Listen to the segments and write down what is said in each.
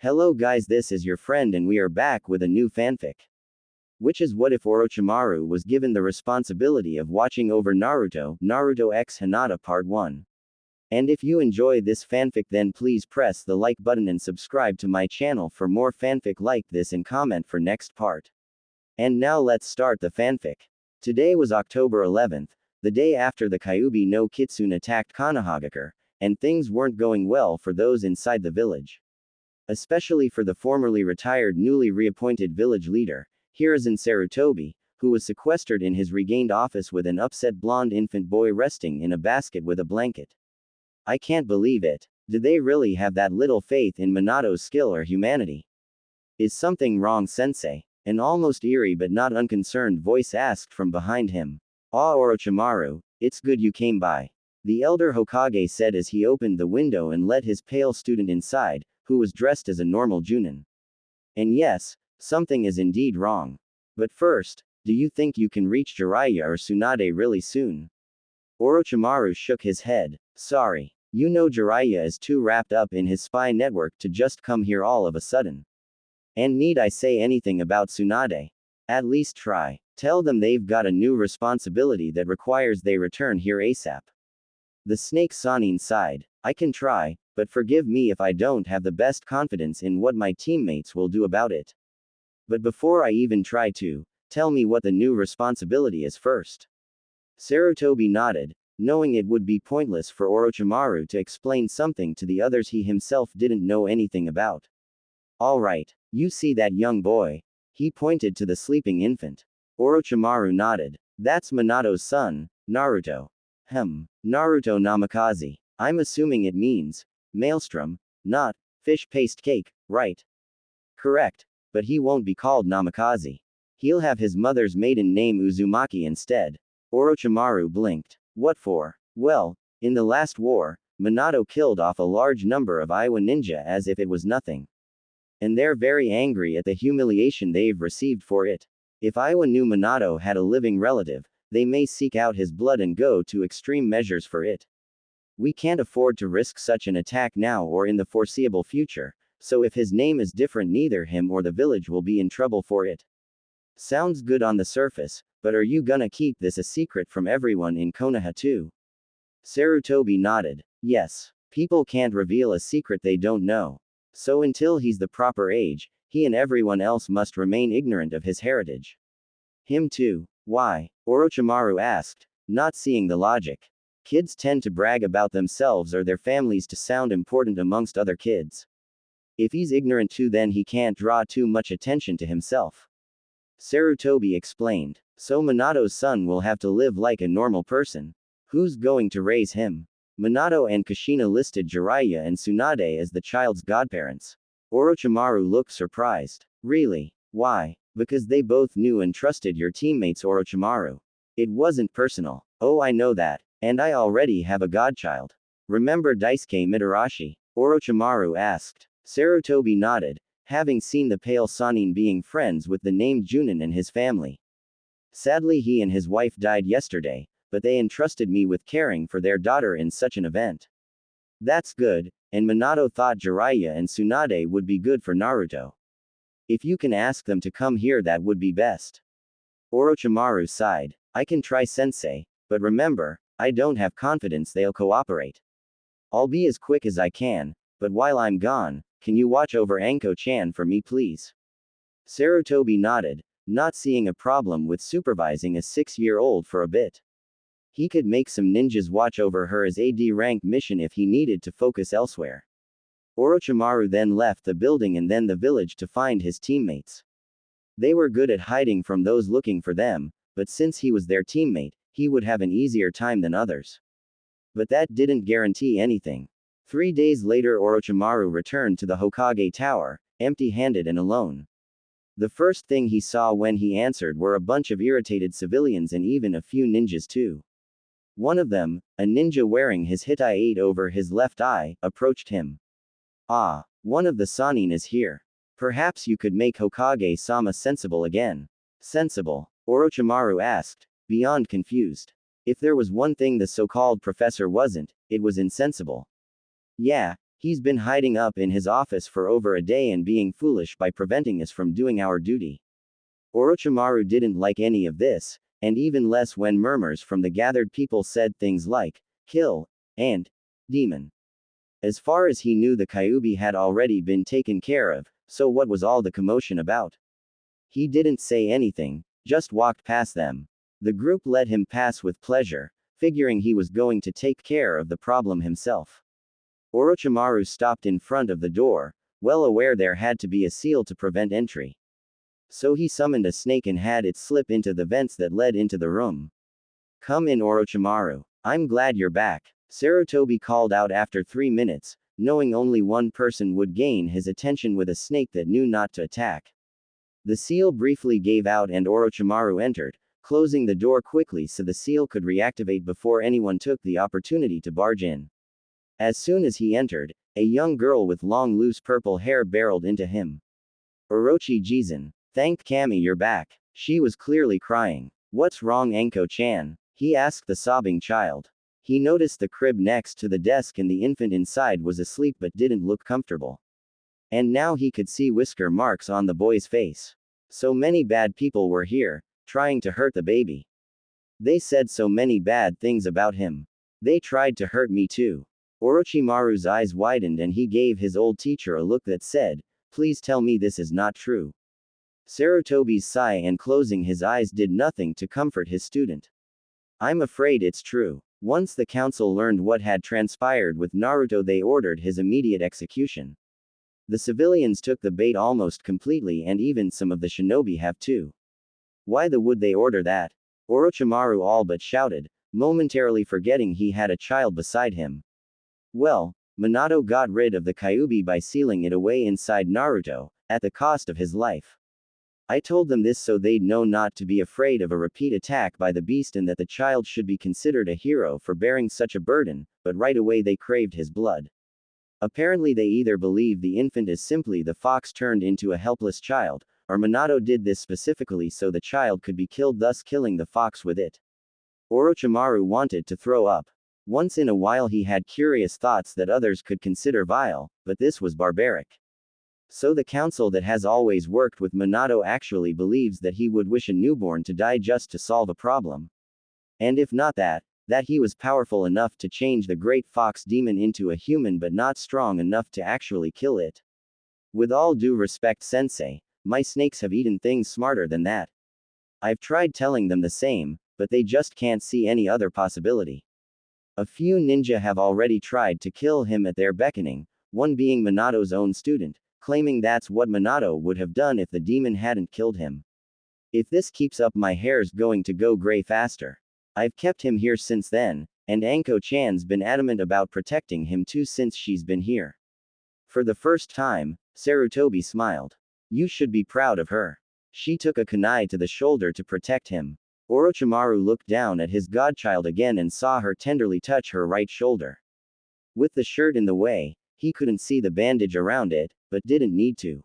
Hello guys, this is your friend and we are back with a new fanfic. Which is what if Orochimaru was given the responsibility of watching over Naruto X Hinata Part 1. And if you enjoy this fanfic then please press the like button and subscribe to my channel for more fanfic like this and comment for next part. And now let's start the fanfic. Today was October 11th, the day after the Kyuubi no Kitsune attacked Konohagakure, and things weren't going well for those inside the village. Especially for the formerly retired newly reappointed village leader, Hiruzen Sarutobi, who was sequestered in his regained office with an upset blonde infant boy resting in a basket with a blanket. I can't believe it. Did they really have that little faith in Minato's skill or humanity? Is something wrong, sensei? An almost eerie but not unconcerned voice asked from behind him. Ah, Orochimaru, it's good you came by. The elder Hokage said as he opened the window and let his pale student inside, who was dressed as a normal Junin. And yes, something is indeed wrong. But first, do you think you can reach Jiraiya or Tsunade really soon? Orochimaru shook his head. Sorry. You know Jiraiya is too wrapped up in his spy network to just come here all of a sudden. And need I say anything about Tsunade? At least try. Tell them they've got a new responsibility that requires they return here ASAP. The snake Sanin sighed. I can try, but forgive me if I don't have the best confidence in what my teammates will do about it. But before I even try to, tell me what the new responsibility is first. Sarutobi nodded, knowing it would be pointless for Orochimaru to explain something to the others he himself didn't know anything about. Alright, you see that young boy? He pointed to the sleeping infant. Orochimaru nodded. That's Minato's son, Naruto. Naruto Namikaze. I'm assuming it means maelstrom, not fish paste cake, right? Correct. But he won't be called Namikaze. He'll have his mother's maiden name Uzumaki instead. Orochimaru blinked. What for? Well, in the last war, Minato killed off a large number of Iwa ninja as if it was nothing. And they're very angry at the humiliation they've received for it. If Iwa knew Minato had a living relative, they may seek out his blood and go to extreme measures for it. We can't afford to risk such an attack now or in the foreseeable future, so if his name is different neither him or the village will be in trouble for it. Sounds good on the surface, but are you gonna keep this a secret from everyone in Konoha too? Sarutobi nodded. Yes. People can't reveal a secret they don't know. So until he's the proper age, he and everyone else must remain ignorant of his heritage. Him too. Why? Orochimaru asked, not seeing the logic. Kids tend to brag about themselves or their families to sound important amongst other kids. If he's ignorant too then he can't draw too much attention to himself. Sarutobi explained. So Minato's son will have to live like a normal person. Who's going to raise him? Minato and Kushina listed Jiraiya and Tsunade as the child's godparents. Orochimaru looked surprised. Really? Why? Because they both knew and trusted your teammates Orochimaru. It wasn't personal. Oh, I know that. And I already have a godchild. Remember Daisuke Mitarashi? Orochimaru asked. Sarutobi nodded, having seen the pale Sanin being friends with the named Junin and his family. Sadly he and his wife died yesterday, but they entrusted me with caring for their daughter in such an event. That's good, and Minato thought Jiraiya and Tsunade would be good for Naruto. If you can ask them to come here that would be best. Orochimaru sighed. I can try sensei, but remember, I don't have confidence they'll cooperate. I'll be as quick as I can, but while I'm gone, can you watch over Anko-chan for me please? Sarutobi nodded, not seeing a problem with supervising a 6-year-old for a bit. He could make some ninjas watch over her as a D-rank mission if he needed to focus elsewhere. Orochimaru then left the building and then the village to find his teammates. They were good at hiding from those looking for them, but since he was their teammate, he would have an easier time than others. But that didn't guarantee anything. 3 days later Orochimaru returned to the Hokage Tower, empty-handed and alone. The first thing he saw when he answered were a bunch of irritated civilians and even a few ninjas too. One of them, a ninja wearing his Hitai-8 over his left eye, approached him. Ah, one of the Sanin is here. Perhaps you could make Hokage-sama sensible again. Sensible? Orochimaru asked, beyond confused. If there was one thing the so-called professor wasn't, it was insensible. Yeah, He's been hiding up in his office for over a day and being foolish by preventing us from doing our duty. Orochimaru didn't like any of this, and even less when murmurs from the gathered people said things like, kill, and demon. As far as he knew, the Kyuubi had already been taken care of, so what was all the commotion about? He didn't say anything, just walked past them. The group let him pass with pleasure, figuring he was going to take care of the problem himself. Orochimaru stopped in front of the door, well aware there had to be a seal to prevent entry. So he summoned a snake and had it slip into the vents that led into the room. Come in, Orochimaru. I'm glad you're back, Sarutobi called out after 3 minutes, knowing only one person would gain his attention with a snake that knew not to attack. The seal briefly gave out and Orochimaru entered, closing the door quickly so the seal could reactivate before anyone took the opportunity to barge in. As soon as he entered, a young girl with long loose purple hair barreled into him. Orochi Jizan. Thank Kami you're back. She was clearly crying. What's wrong, Anko-chan? He asked the sobbing child. He noticed the crib next to the desk and the infant inside was asleep but didn't look comfortable. And now he could see whisker marks on the boy's face. So many bad people were here, trying to hurt the baby. They said so many bad things about him. They tried to hurt me too. Orochimaru's eyes widened and he gave his old teacher a look that said, please tell me this is not true. Sarutobi's sigh and closing his eyes did nothing to comfort his student. I'm afraid it's true. Once the council learned what had transpired with Naruto, they ordered his immediate execution. The civilians took the bait almost completely and even some of the shinobi have too. Why would they order that? Orochimaru all but shouted, momentarily forgetting he had a child beside him. Well, Minato got rid of the Kyuubi by sealing it away inside Naruto, at the cost of his life. I told them this so they'd know not to be afraid of a repeat attack by the beast and that the child should be considered a hero for bearing such a burden, but right away they craved his blood. Apparently they either believe the infant is simply the fox turned into a helpless child, or Minato did this specifically so the child could be killed, thus killing the fox with it. Orochimaru wanted to throw up. Once in a while he had curious thoughts that others could consider vile, but this was barbaric. So the council that has always worked with Minato actually believes that he would wish a newborn to die just to solve a problem. And if not that he was powerful enough to change the great fox demon into a human but not strong enough to actually kill it. With all due respect, sensei, my snakes have eaten things smarter than that. I've tried telling them the same, but they just can't see any other possibility. A few ninja have already tried to kill him at their beckoning, one being Minato's own student, claiming that's what Minato would have done if the demon hadn't killed him. If this keeps up, my hair's going to go gray faster. I've kept him here since then, and Anko-chan's been adamant about protecting him too since she's been here. For the first time, Sarutobi smiled. You should be proud of her. She took a kunai to the shoulder to protect him. Orochimaru looked down at his godchild again and saw her tenderly touch her right shoulder. With the shirt in the way, he couldn't see the bandage around it, but didn't need to.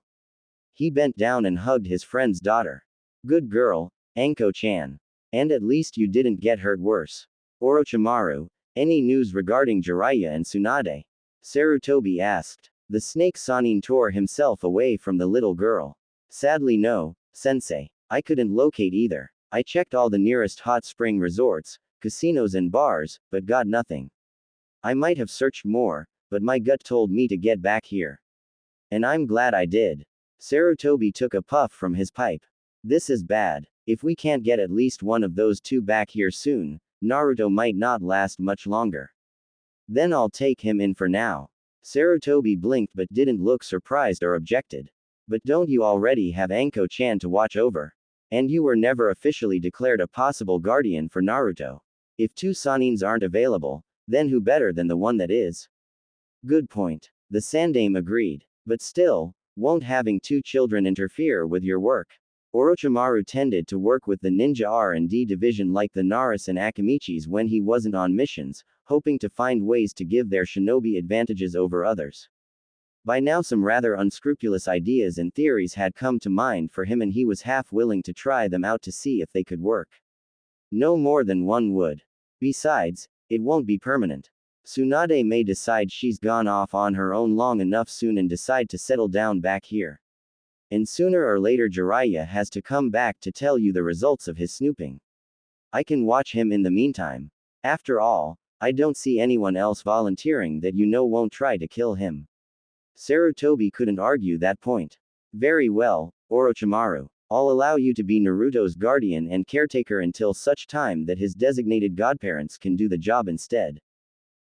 He bent down and hugged his friend's daughter. Good girl, Anko-chan. And at least you didn't get hurt worse. Orochimaru, any news regarding Jiraiya and Tsunade? Sarutobi asked. The snake Sanin tore himself away from the little girl. Sadly no, sensei. I couldn't locate either. I checked all the nearest hot spring resorts, casinos and bars, but got nothing. I might have searched more, but my gut told me to get back here. And I'm glad I did. Sarutobi took a puff from his pipe. This is bad. If we can't get at least one of those two back here soon, Naruto might not last much longer. Then I'll take him in for now. Sarutobi blinked but didn't look surprised or objected. But don't you already have Anko-chan to watch over? And you were never officially declared a possible guardian for Naruto. If two Sanins aren't available, then who better than the one that is? Good point. The Sandame agreed. But still, won't having two children interfere with your work? Orochimaru tended to work with the ninja R&D division like the Naras and Akimichis when he wasn't on missions, hoping to find ways to give their shinobi advantages over others. By now some rather unscrupulous ideas and theories had come to mind for him and he was half willing to try them out to see if they could work. No more than one would. Besides, it won't be permanent. Tsunade may decide she's gone off on her own long enough soon and decide to settle down back here. And sooner or later Jiraiya has to come back to tell you the results of his snooping. I can watch him in the meantime. After all, I don't see anyone else volunteering that you know won't try to kill him. Sarutobi couldn't argue that point. Very well, Orochimaru. I'll allow you to be Naruto's guardian and caretaker until such time that his designated godparents can do the job instead.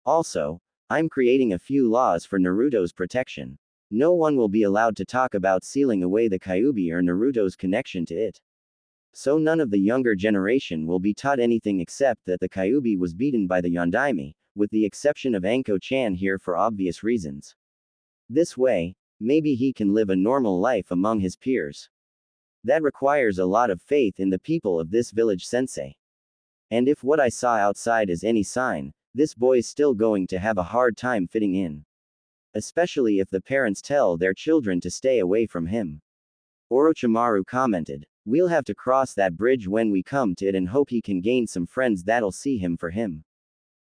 Also, I'm creating a few laws for Naruto's protection. No one will be allowed to talk about sealing away the Kyuubi or Naruto's connection to it. So none of the younger generation will be taught anything except that the Kyuubi was beaten by the Yondaime, with the exception of Anko-chan here for obvious reasons. This way, maybe he can live a normal life among his peers. That requires a lot of faith in the people of this village sensei. And if what I saw outside is any sign, this boy's still going to have a hard time fitting in. Especially if the parents tell their children to stay away from him. Orochimaru commented. We'll have to cross that bridge when we come to it and hope he can gain some friends that'll see him for him.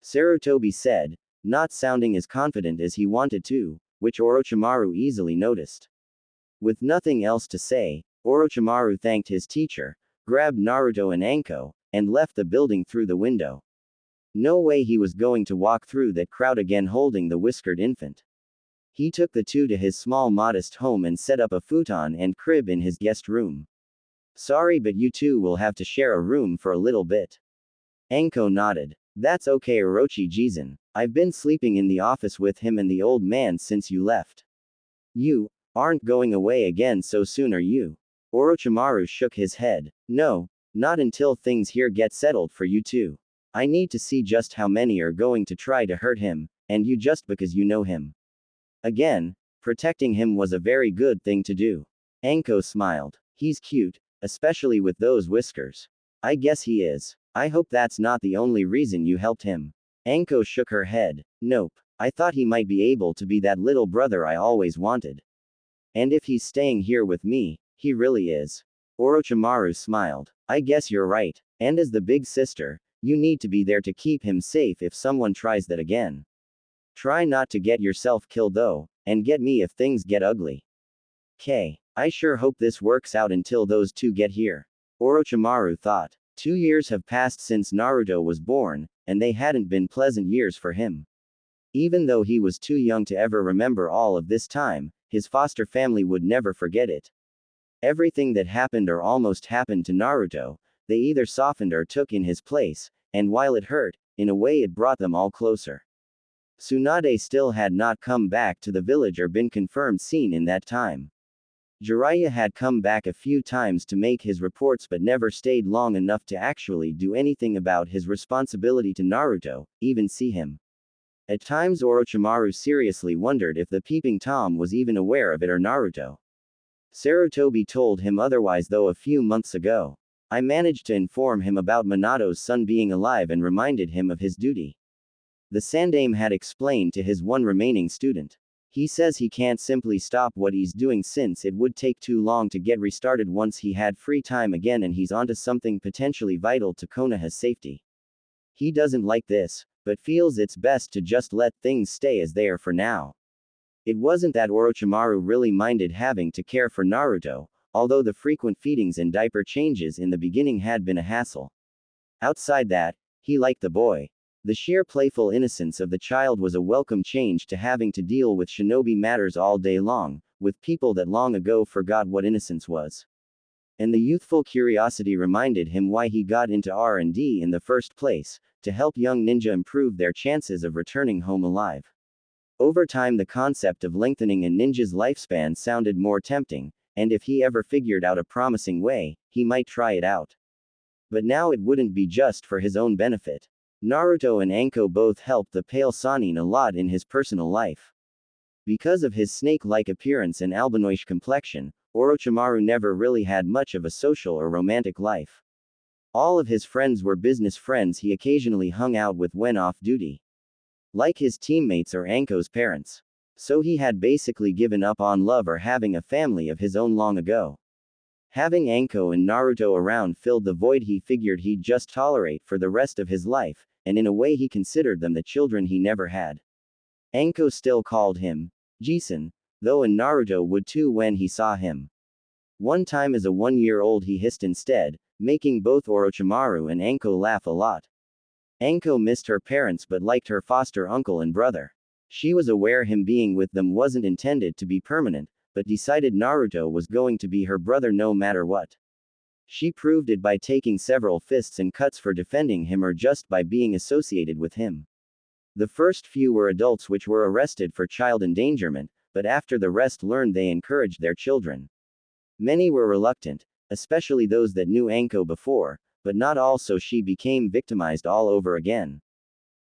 Sarutobi said, not sounding as confident as he wanted to, which Orochimaru easily noticed. With nothing else to say, Orochimaru thanked his teacher, grabbed Naruto and Anko, and left the building through the window. No way he was going to walk through that crowd again holding the whiskered infant. He took the two to his small modest home and set up a futon and crib in his guest room. Sorry, but you two will have to share a room for a little bit. Anko nodded. That's okay, Orochi-jisen. I've been sleeping in the office with him and the old man since you left. You aren't going away again so soon, are you? Orochimaru shook his head. No, not until things here get settled for you two. I need to see just how many are going to try to hurt him, and you just because you know him. Again, protecting him was a very good thing to do. Anko smiled. He's cute, especially with those whiskers. I guess he is. I hope that's not the only reason you helped him. Anko shook her head. Nope. I thought he might be able to be that little brother I always wanted. And if he's staying here with me, he really is. Orochimaru smiled. I guess you're right. And as the big sister, you need to be there to keep him safe if someone tries that again. Try not to get yourself killed though, and get me if things get ugly. I sure hope this works out until those two get here. Orochimaru thought. 2 years have passed since Naruto was born, and they hadn't been pleasant years for him. Even though he was too young to ever remember all of this time, his foster family would never forget it. Everything that happened or almost happened to Naruto, they either softened or took in his place, and while it hurt, in a way it brought them all closer. Tsunade still had not come back to the village or been confirmed seen in that time. Jiraiya had come back a few times to make his reports but never stayed long enough to actually do anything about his responsibility to Naruto, even see him. At times Orochimaru seriously wondered if the peeping Tom was even aware of it or Naruto. Sarutobi told him otherwise though a few months ago. I managed to inform him about Minato's son being alive and reminded him of his duty. The Sandaime had explained to his one remaining student. He says he can't simply stop what he's doing since it would take too long to get restarted once he had free time again and he's onto something potentially vital to Konoha's safety. He doesn't like this, but feels it's best to just let things stay as they are for now. It wasn't that Orochimaru really minded having to care for Naruto, although the frequent feedings and diaper changes in the beginning had been a hassle. Outside that, he liked the boy. The sheer playful innocence of the child was a welcome change to having to deal with shinobi matters all day long, with people that long ago forgot what innocence was. And the youthful curiosity reminded him why he got into R&D in the first place, to help young ninja improve their chances of returning home alive. Over time the concept of lengthening a ninja's lifespan sounded more tempting, and if he ever figured out a promising way, he might try it out. But now it wouldn't be just for his own benefit. Naruto and Anko both helped the pale Sannin a lot in his personal life. Because of his snake-like appearance and albinoish complexion, Orochimaru never really had much of a social or romantic life. All of his friends were business friends he occasionally hung out with when off duty. Like his teammates or Anko's parents. So he had basically given up on love or having a family of his own long ago. Having Anko and Naruto around filled the void he figured he'd just tolerate for the rest of his life, and in a way he considered them the children he never had. Anko still called him Jisun, though and Naruto would too when he saw him. One time as a 1-year-old he hissed instead, making both Orochimaru and Anko laugh a lot. Anko missed her parents but liked her foster uncle and brother. She was aware him being with them wasn't intended to be permanent, but decided Naruto was going to be her brother no matter what. She proved it by taking several fists and cuts for defending him or just by being associated with him. The first few were adults which were arrested for child endangerment, but after the rest learned they encouraged their children. Many were reluctant, especially those that knew Anko before, but not all, so she became victimized all over again.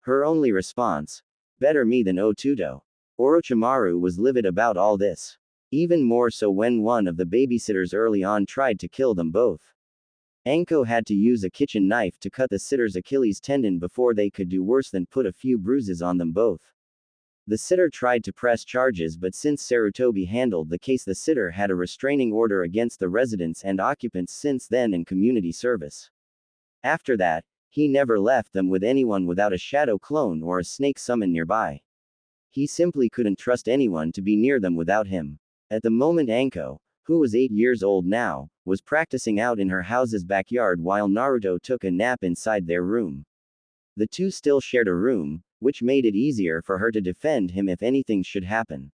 Her only response, better me than Otuto. Orochimaru was livid about all this. Even more so when one of the babysitters early on tried to kill them both. Anko had to use a kitchen knife to cut the sitter's Achilles tendon before they could do worse than put a few bruises on them both. The sitter tried to press charges, but since Sarutobi handled the case, the sitter had a restraining order against the residents and occupants since then in community service. After that, he never left them with anyone without a shadow clone or a snake summon nearby. He simply couldn't trust anyone to be near them without him. At the moment Anko, who was 8 years old now, was practicing out in her house's backyard while Naruto took a nap inside their room. The two still shared a room, which made it easier for her to defend him if anything should happen.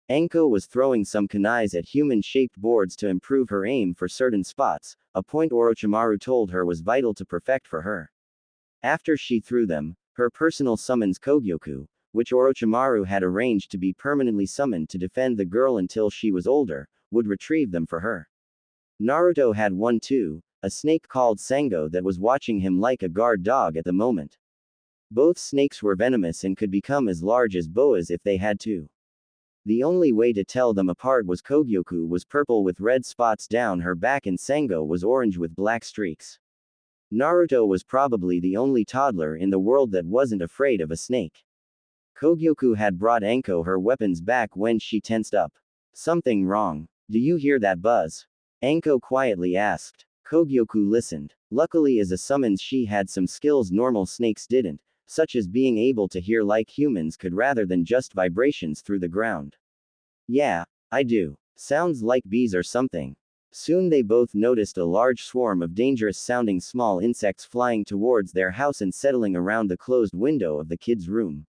Anko was throwing some kunais at human-shaped boards to improve her aim for certain spots, a point Orochimaru told her was vital to perfect for her. After she threw them, her personal summons Kogyoku, which Orochimaru had arranged to be permanently summoned to defend the girl until she was older, would retrieve them for her. Naruto had one too, a snake called Sango that was watching him like a guard dog at the moment. Both snakes were venomous and could become as large as boas if they had to. The only way to tell them apart was Kogyoku was purple with red spots down her back and Sango was orange with black streaks. Naruto was probably the only toddler in the world that wasn't afraid of a snake. Kogyoku had brought Anko her weapons back when she tensed up. Something wrong? Do you hear that buzz? Anko quietly asked. Kogyoku listened. Luckily as a summons she had some skills normal snakes didn't, such as being able to hear like humans could rather than just vibrations through the ground. Yeah, I do. Sounds like bees or something. Soon they both noticed a large swarm of dangerous-sounding small insects flying towards their house and settling around the closed window of the kids' room.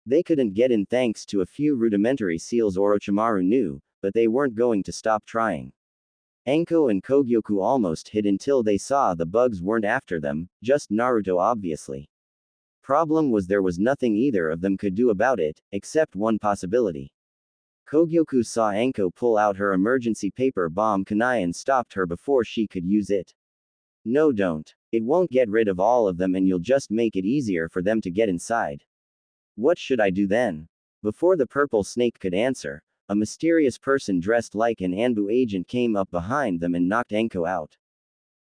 They couldn't get in thanks to a few rudimentary seals Orochimaru knew, but they weren't going to stop trying. Anko and Kogyoku almost hid until they saw the bugs weren't after them, just Naruto obviously. Problem was there was nothing either of them could do about it, except one possibility. Kogyoku saw Anko pull out her emergency paper bomb kunai and stopped her before she could use it. No, don't. It won't get rid of all of them and you'll just make it easier for them to get inside. What should I do then? Before the purple snake could answer, a mysterious person dressed like an Anbu agent came up behind them and knocked Anko out.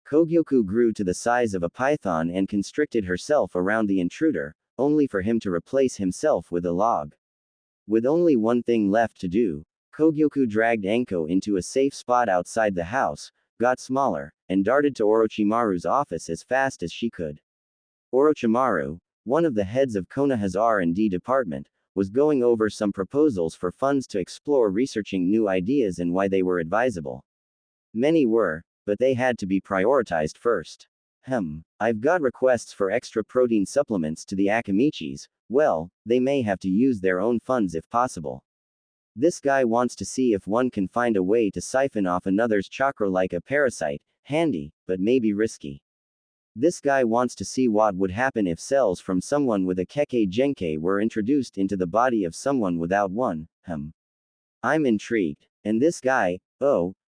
Kogyoku grew to the size of a python and constricted herself around the intruder, only for him to replace himself with a log. With only one thing left to do, Kogyoku dragged Anko into a safe spot outside the house, got smaller, and darted to Orochimaru's office as fast as she could. Orochimaru, one of the heads of Konoha's R&D department, was going over some proposals for funds to explore researching new ideas and why they were advisable. Many were, but they had to be prioritized first. I've got requests for extra protein supplements to the Akamichis. Well, they may have to use their own funds if possible. This guy wants to see if one can find a way to siphon off another's chakra like a parasite, handy, but maybe risky. This guy wants to see what would happen if cells from someone with a Kekkei Genkai were introduced into the body of someone without one. I'm intrigued. And this guy,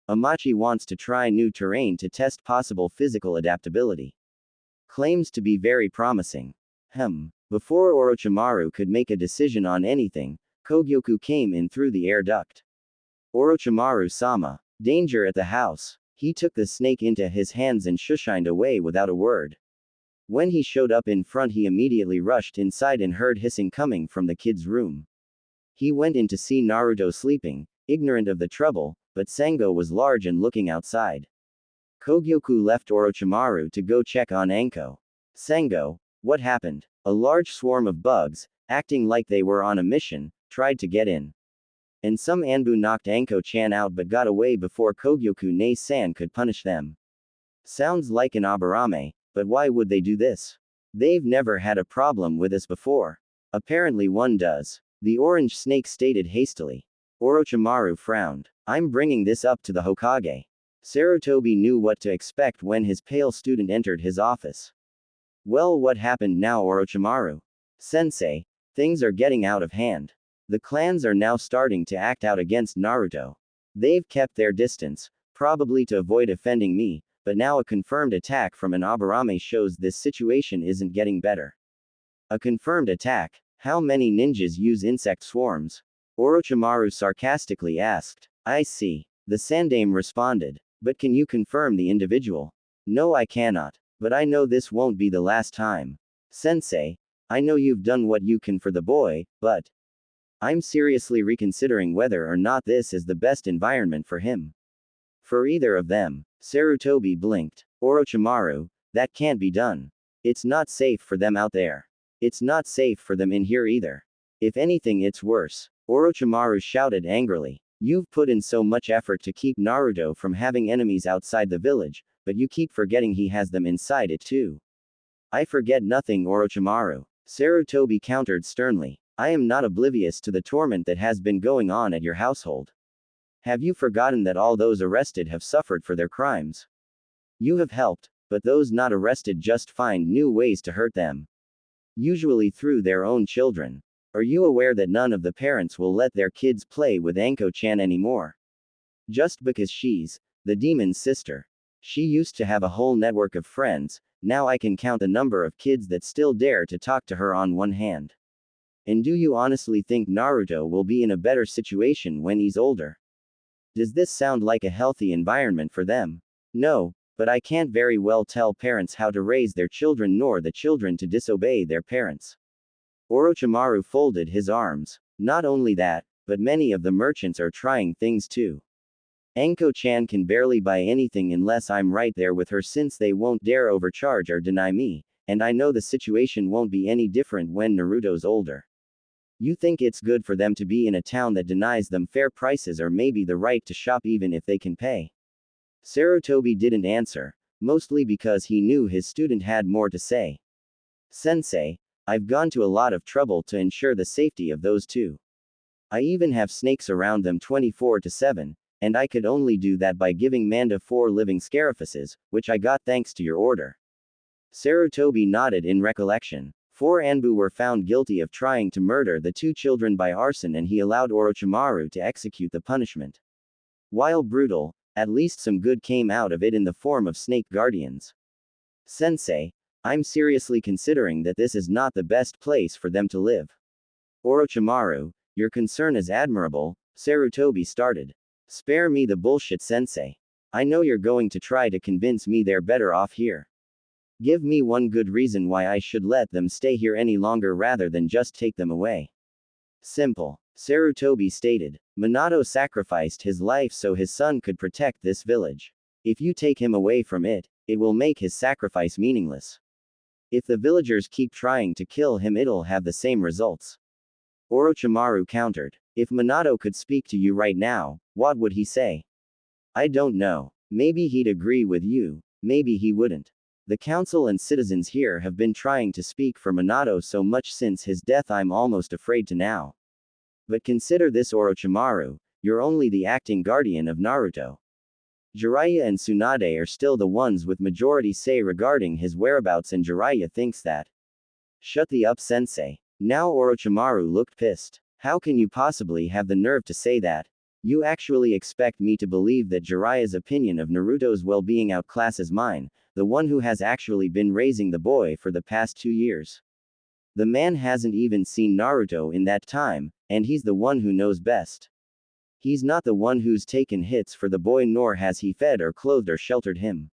Amachi wants to try new terrain to test possible physical adaptability. Claims to be very promising. Before Orochimaru could make a decision on anything, Kogyoku came in through the air duct. Orochimaru-sama. Danger at the house. He took the snake into his hands and shushined away without a word. When he showed up in front he immediately rushed inside and heard hissing coming from the kid's room. He went in to see Naruto sleeping, ignorant of the trouble, but Sango was large and looking outside. Kogyoku left Orochimaru to go check on Anko. Sango, What happened? A large swarm of bugs, acting like they were on a mission, tried to get in. And some Anbu knocked Anko-chan out but got away before Kogyoku-ne-san could punish them. Sounds like an aberame, but why would they do this? They've never had a problem with us before. Apparently one does. The orange snake stated hastily. Orochimaru frowned. I'm bringing this up to the Hokage. Sarutobi knew what to expect when his pale student entered his office. Well, what happened now, Orochimaru? Sensei, things are getting out of hand. The clans are now starting to act out against Naruto. They've kept their distance, probably to avoid offending me, but now a confirmed attack from an aberame shows this situation isn't getting better. A confirmed attack? How many ninjas use insect swarms? Orochimaru sarcastically asked. I see. The Sandame responded. But can you confirm the individual? No, I cannot. But I know this won't be the last time. Sensei, I know you've done what you can for the boy, but I'm seriously reconsidering whether or not this is the best environment for him. For either of them. Sarutobi blinked. Orochimaru, that can't be done. It's not safe for them out there. It's not safe for them in here either. If anything, it's worse. Orochimaru shouted angrily. You've put in so much effort to keep Naruto from having enemies outside the village, but you keep forgetting he has them inside it too. I forget nothing, Orochimaru. Sarutobi countered sternly. I am not oblivious to the torment that has been going on at your household. Have you forgotten that all those arrested have suffered for their crimes? You have helped, but those not arrested just find new ways to hurt them. Usually through their own children. Are you aware that none of the parents will let their kids play with Anko-chan anymore? Just because she's the demon's sister. She used to have a whole network of friends, now I can count the number of kids that still dare to talk to her on one hand. And do you honestly think Naruto will be in a better situation when he's older? Does this sound like a healthy environment for them? No, but I can't very well tell parents how to raise their children nor the children to disobey their parents. Orochimaru folded his arms. Not only that, but many of the merchants are trying things too. Anko-chan can barely buy anything unless I'm right there with her, since they won't dare overcharge or deny me, and I know the situation won't be any different when Naruto's older. You think it's good for them to be in a town that denies them fair prices or maybe the right to shop even if they can pay? Sarutobi didn't answer, mostly because he knew his student had more to say. Sensei, I've gone to a lot of trouble to ensure the safety of those two. I even have snakes around them 24/7, and I could only do that by giving Manda 4 living scarafuses, which I got thanks to your order. Sarutobi nodded in recollection. 4 Anbu were found guilty of trying to murder the 2 children by arson, and he allowed Orochimaru to execute the punishment. While brutal, at least some good came out of it in the form of snake guardians. Sensei, I'm seriously considering that this is not the best place for them to live. Orochimaru, your concern is admirable, Sarutobi started. Spare me the bullshit, Sensei. I know you're going to try to convince me they're better off here. Give me one good reason why I should let them stay here any longer rather than just take them away. Simple. Sarutobi stated. Minato sacrificed his life so his son could protect this village. If you take him away from it, it will make his sacrifice meaningless. If the villagers keep trying to kill him, it'll have the same results. Orochimaru countered. If Minato could speak to you right now, what would he say? I don't know. Maybe he'd agree with you, maybe he wouldn't. The council and citizens here have been trying to speak for Minato so much since his death, I'm almost afraid to now. But consider this, Orochimaru, you're only the acting guardian of Naruto. Jiraiya and Tsunade are still the ones with majority say regarding his whereabouts, and Jiraiya thinks that. Shut the up, Sensei. Now Orochimaru looked pissed. How can you possibly have the nerve to say that? You actually expect me to believe that Jiraiya's opinion of Naruto's well-being outclasses mine, the one who has actually been raising the boy for the past 2 years? The man hasn't even seen Naruto in that time, and he's the one who knows best. He's not the one who's taken hits for the boy, nor has he fed or clothed or sheltered him.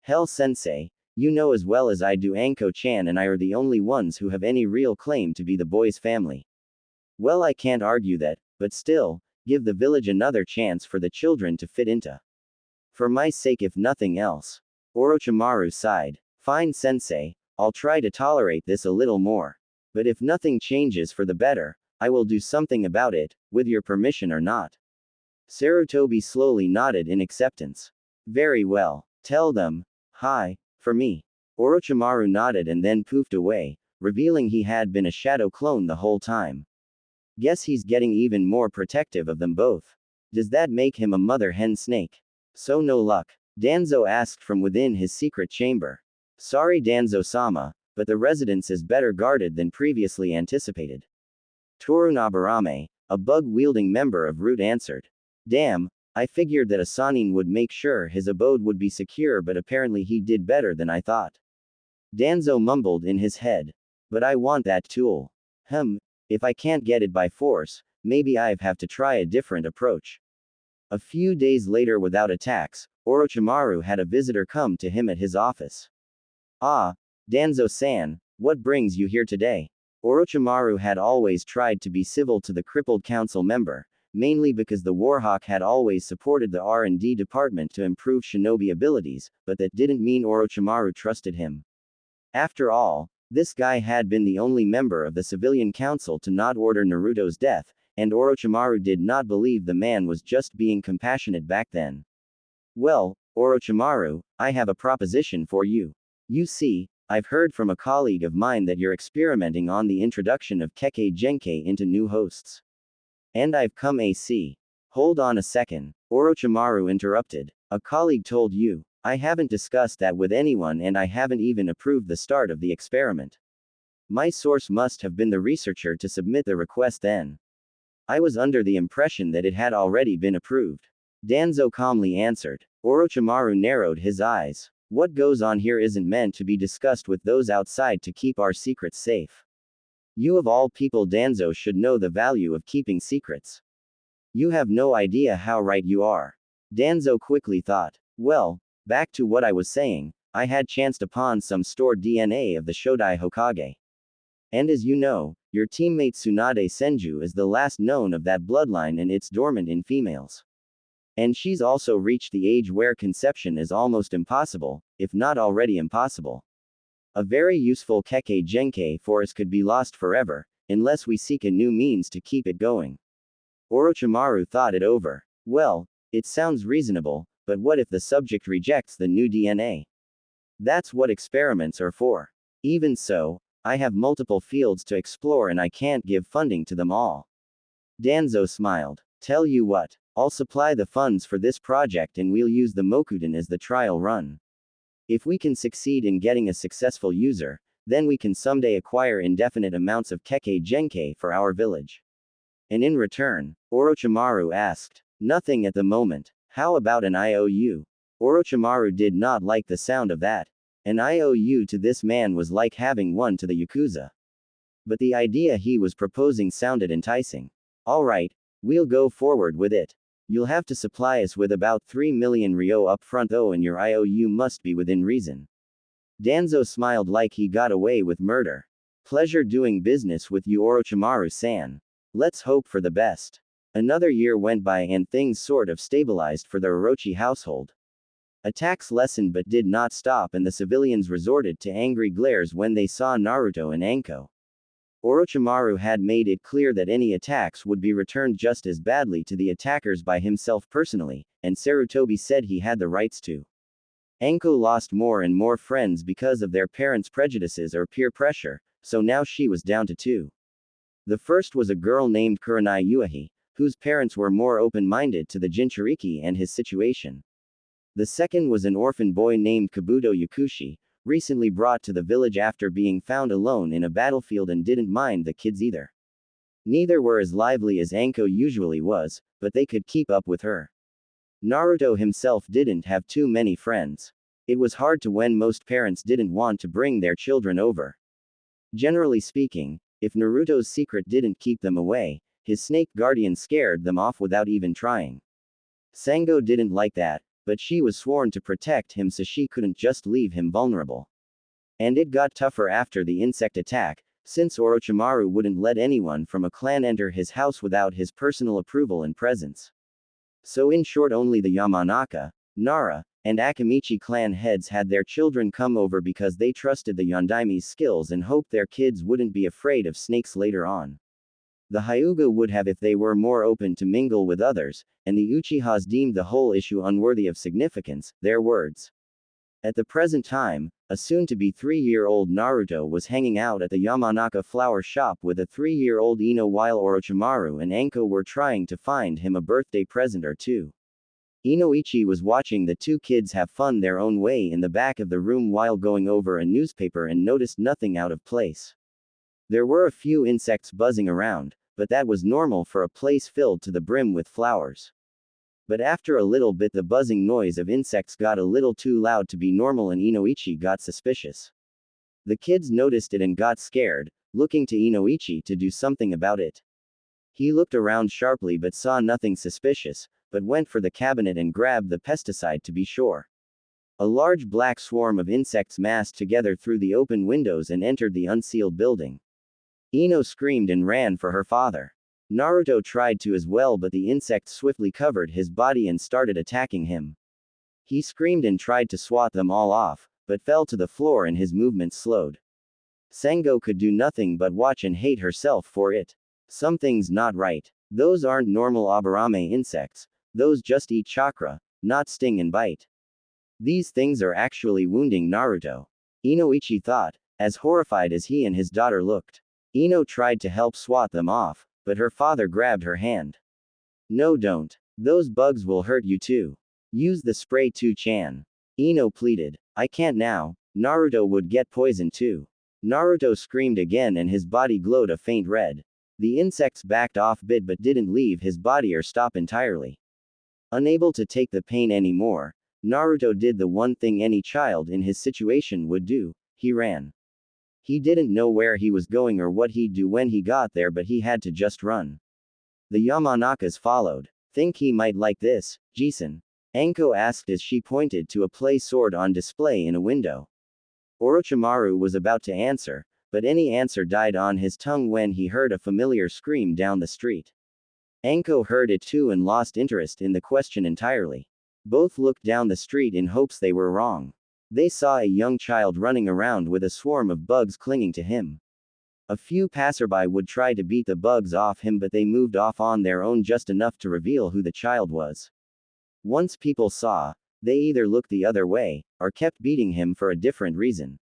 Hell, Sensei, you know as well as I do Anko-chan and I are the only ones who have any real claim to be the boy's family. Well, I can't argue that, but still, give the village another chance for the children to fit into. For my sake, if nothing else. Orochimaru sighed. Fine, Sensei, I'll try to tolerate this a little more. But if nothing changes for the better, I will do something about it, with your permission or not. Sarutobi slowly nodded in acceptance. Very well. Tell them, hi, for me. Orochimaru nodded and then poofed away, revealing he had been a shadow clone the whole time. Guess he's getting even more protective of them both. Does that make him a mother hen snake? So no luck. Danzo asked from within his secret chamber. Sorry Danzo-sama, but the residence is better guarded than previously anticipated. Torunobarame, a bug-wielding member of Root answered. Damn, I figured that a Sanin would make sure his abode would be secure, but apparently he did better than I thought. Danzo mumbled in his head. But I want that tool. If I can't get it by force, maybe I have to try a different approach. A few days later, without attacks, Orochimaru had a visitor come to him at his office. Ah, Danzo-san, what brings you here today? Orochimaru had always tried to be civil to the crippled council member, mainly because the Warhawk had always supported the R&D department to improve shinobi abilities, but that didn't mean Orochimaru trusted him. After all, this guy had been the only member of the civilian council to not order Naruto's death, and Orochimaru did not believe the man was just being compassionate back then. Well, Orochimaru, I have a proposition for you. You see, I've heard from a colleague of mine that you're experimenting on the introduction of Kekkei Genkai into new hosts. And I've come AC. Hold on a second. Orochimaru interrupted. A colleague told you. I haven't discussed that with anyone and I haven't even approved the start of the experiment. My source must have been the researcher to submit the request then. I was under the impression that it had already been approved. Danzo calmly answered. Orochimaru narrowed his eyes. What goes on here isn't meant to be discussed with those outside to keep our secrets safe. You of all people, Danzo, should know the value of keeping secrets. You have no idea how right you are. Danzo quickly thought. Well, back to what I was saying, I had chanced upon some stored DNA of the Shodai Hokage. And as you know, your teammate Tsunade Senju is the last known of that bloodline and it's dormant in females. And she's also reached the age where conception is almost impossible, if not already impossible. A very useful Kekkei Genkai force could be lost forever, unless we seek a new means to keep it going. Orochimaru thought it over. Well, it sounds reasonable, but what if the subject rejects the new DNA? That's what experiments are for. Even so, I have multiple fields to explore and I can't give funding to them all. Danzo smiled. Tell you what, I'll supply the funds for this project and we'll use the Mokuden as the trial run. If we can succeed in getting a successful user, then we can someday acquire indefinite amounts of Kekkei Genkai for our village. And in return, Orochimaru asked. Nothing at the moment. How about an IOU? Orochimaru did not like the sound of that. An IOU to this man was like having one to the Yakuza. But the idea he was proposing sounded enticing. Alright, we'll go forward with it. You'll have to supply us with about 3 million ryo up front though, and your IOU must be within reason. Danzo smiled like he got away with murder. Pleasure doing business with you, Orochimaru-san. Let's hope for the best. Another year went by and things sort of stabilized for the Orochi household. Attacks lessened but did not stop, and the civilians resorted to angry glares when they saw Naruto and Anko. Orochimaru had made it clear that any attacks would be returned just as badly to the attackers by himself personally, and Sarutobi said he had the rights to. Anko lost more and more friends because of their parents' prejudices or peer pressure, so now she was down to 2. The first was a girl named Kurenai Uehi, whose parents were more open-minded to the Jinchuriki and his situation. The second was an orphan boy named Kabuto Yakushi, recently brought to the village after being found alone in a battlefield and didn't mind the kids either. Neither were as lively as Anko usually was, but they could keep up with her. Naruto himself didn't have too many friends. It was hard to when most parents didn't want to bring their children over. Generally speaking, if Naruto's secret didn't keep them away, his snake guardian scared them off without even trying. Sango didn't like that, but she was sworn to protect him so she couldn't just leave him vulnerable. And it got tougher after the insect attack, since Orochimaru wouldn't let anyone from a clan enter his house without his personal approval and presence. So in short, only the Yamanaka, Nara, and Akamichi clan heads had their children come over because they trusted the Yondaime's skills and hoped their kids wouldn't be afraid of snakes later on. The Hyuga would have if they were more open to mingle with others, and the Uchihas deemed the whole issue unworthy of significance, their words. At the present time, a soon-to-be 3-year-old Naruto was hanging out at the Yamanaka flower shop with a 3-year-old Ino while Orochimaru and Anko were trying to find him a birthday present or two. Inoichi was watching the two kids have fun their own way in the back of the room while going over a newspaper and noticed nothing out of place. There were a few insects buzzing around, but that was normal for a place filled to the brim with flowers. But after a little bit the buzzing noise of insects got a little too loud to be normal and Inoichi got suspicious. The kids noticed it and got scared, looking to Inoichi to do something about it. He looked around sharply but saw nothing suspicious, but went for the cabinet and grabbed the pesticide to be sure. A large black swarm of insects massed together through the open windows and entered the unsealed building. Ino screamed and ran for her father. Naruto tried to as well, but the insects swiftly covered his body and started attacking him. He screamed and tried to swat them all off, but fell to the floor and his movements slowed. Sango could do nothing but watch and hate herself for it. Something's not right. Those aren't normal Aburame insects, those just eat chakra, not sting and bite. These things are actually wounding Naruto. Inoichi thought, as horrified as he and his daughter looked. Ino tried to help swat them off, but her father grabbed her hand. No, don't. Those bugs will hurt you too. Use the spray too, Chan. Ino pleaded. I can't now. Naruto would get poisoned too. Naruto screamed again and his body glowed a faint red. The insects backed off bit but didn't leave his body or stop entirely. Unable to take the pain anymore, Naruto did the one thing any child in his situation would do, he ran. He didn't know where he was going or what he'd do when he got there, but he had to just run. The Yamanakas followed. Think he might like this, Jisen? Anko asked as she pointed to a play sword on display in a window. Orochimaru was about to answer, but any answer died on his tongue when he heard a familiar scream down the street. Anko heard it too and lost interest in the question entirely. Both looked down the street in hopes they were wrong. They saw a young child running around with a swarm of bugs clinging to him. A few passerby would try to beat the bugs off him, but they moved off on their own just enough to reveal who the child was. Once people saw, they either looked the other way, or kept beating him for a different reason.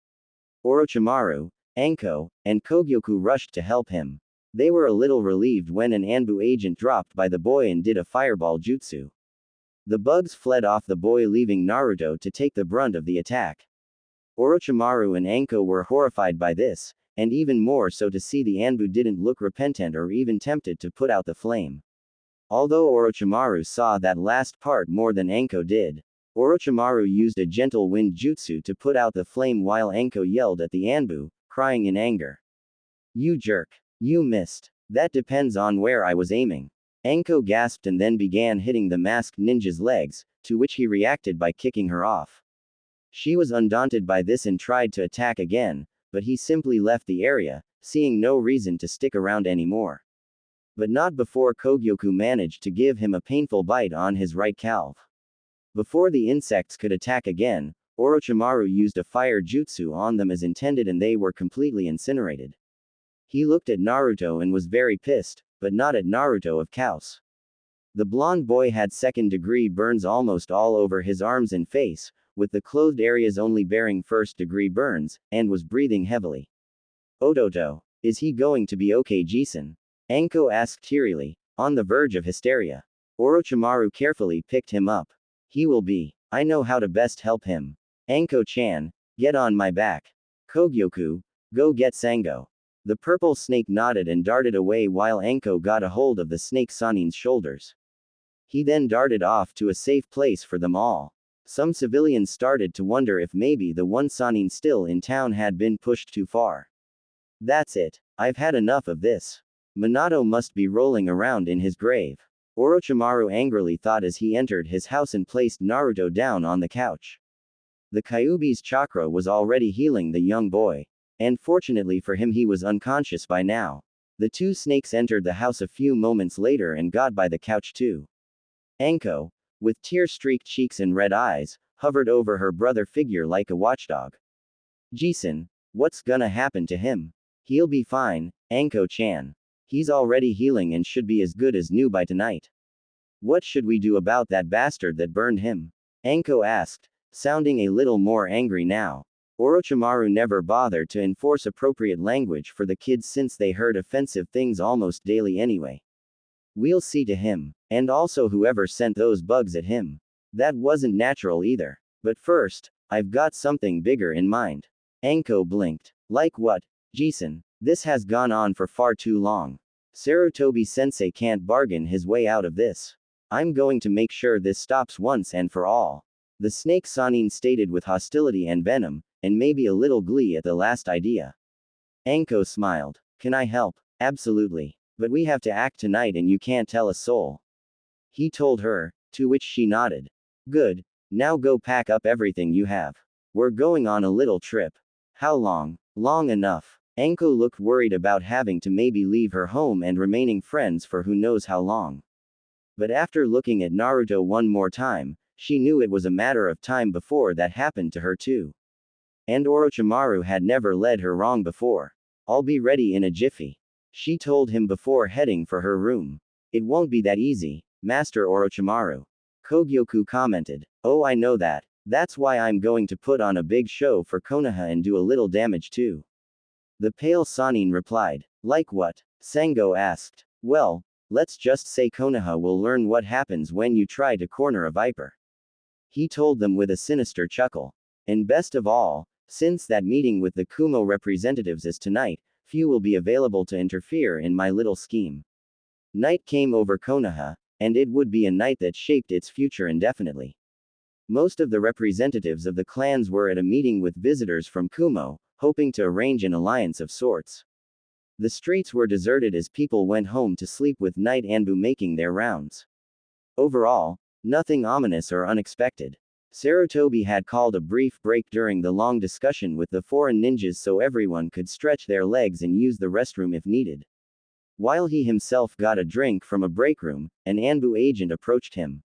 Orochimaru, Anko, and Kogyoku rushed to help him. They were a little relieved when an Anbu agent dropped by the boy and did a fireball jutsu. The bugs fled off the boy, leaving Naruto to take the brunt of the attack. Orochimaru and Anko were horrified by this, and even more so to see the Anbu didn't look repentant or even tempted to put out the flame. Although Orochimaru saw that last part more than Anko did. Orochimaru used a gentle wind jutsu to put out the flame while Anko yelled at the Anbu, crying in anger. You jerk. You missed. That depends on where I was aiming. Anko gasped and then began hitting the masked ninja's legs, to which he reacted by kicking her off. She was undaunted by this and tried to attack again, but he simply left the area, seeing no reason to stick around anymore. But not before Kogyoku managed to give him a painful bite on his right calf. Before the insects could attack again, Orochimaru used a fire jutsu on them as intended and they were completely incinerated. He looked at Naruto and was very pissed, but not at Naruto of course. The blonde boy had second-degree burns almost all over his arms and face, with the clothed areas only bearing first-degree burns, and was breathing heavily. Ototo, is he going to be okay, Jisen? Anko asked tearily, on the verge of hysteria. Orochimaru carefully picked him up. He will be. I know how to best help him. Anko-chan, get on my back. Kogyoku, go get Sango. The purple snake nodded and darted away while Anko got a hold of the snake Sanin's shoulders. He then darted off to a safe place for them all. Some civilians started to wonder if maybe the one Sanin still in town had been pushed too far. That's it. I've had enough of this. Minato must be rolling around in his grave. Orochimaru angrily thought as he entered his house and placed Naruto down on the couch. The Kyuubi's chakra was already healing the young boy. And fortunately for him he was unconscious by now. The two snakes entered the house a few moments later and got by the couch too. Anko, with tear-streaked cheeks and red eyes, hovered over her brother figure like a watchdog. Jisun, what's gonna happen to him? He'll be fine, Anko-chan. He's already healing and should be as good as new by tonight. What should we do about that bastard that burned him? Anko asked, sounding a little more angry now. Orochimaru never bothered to enforce appropriate language for the kids since they heard offensive things almost daily anyway. We'll see to him, and also whoever sent those bugs at him. That wasn't natural either. But first, I've got something bigger in mind. Anko blinked. Like what? Jisun, this has gone on for far too long. Sarutobi-sensei can't bargain his way out of this. I'm going to make sure this stops once and for all. The snake Sanin stated with hostility and venom, and maybe a little glee at the last idea. Anko smiled. Can I help? Absolutely. But we have to act tonight and you can't tell a soul. He told her, to which she nodded. Good. Now go pack up everything you have. We're going on a little trip. How long? Long enough. Anko looked worried about having to maybe leave her home and remaining friends for who knows how long. But after looking at Naruto one more time, she knew it was a matter of time before that happened to her too. And Orochimaru had never led her wrong before. I'll be ready in a jiffy. She told him before heading for her room. It won't be that easy, Master Orochimaru. Kogyoku commented. Oh, I know that. That's why I'm going to put on a big show for Konoha and do a little damage too. The pale Sanin replied. Like what? Sengo asked. Well, let's just say Konoha will learn what happens when you try to corner a viper. He told them with a sinister chuckle. And best of all, since that meeting with the Kumo representatives is tonight, few will be available to interfere in my little scheme. Night came over Konoha, and it would be a night that shaped its future indefinitely. Most of the representatives of the clans were at a meeting with visitors from Kumo, hoping to arrange an alliance of sorts. The streets were deserted as people went home to sleep with Night Anbu making their rounds. Overall, nothing ominous or unexpected. Sarutobi had called a brief break during the long discussion with the foreign ninjas so everyone could stretch their legs and use the restroom if needed. While he himself got a drink from a break room, an Anbu agent approached him.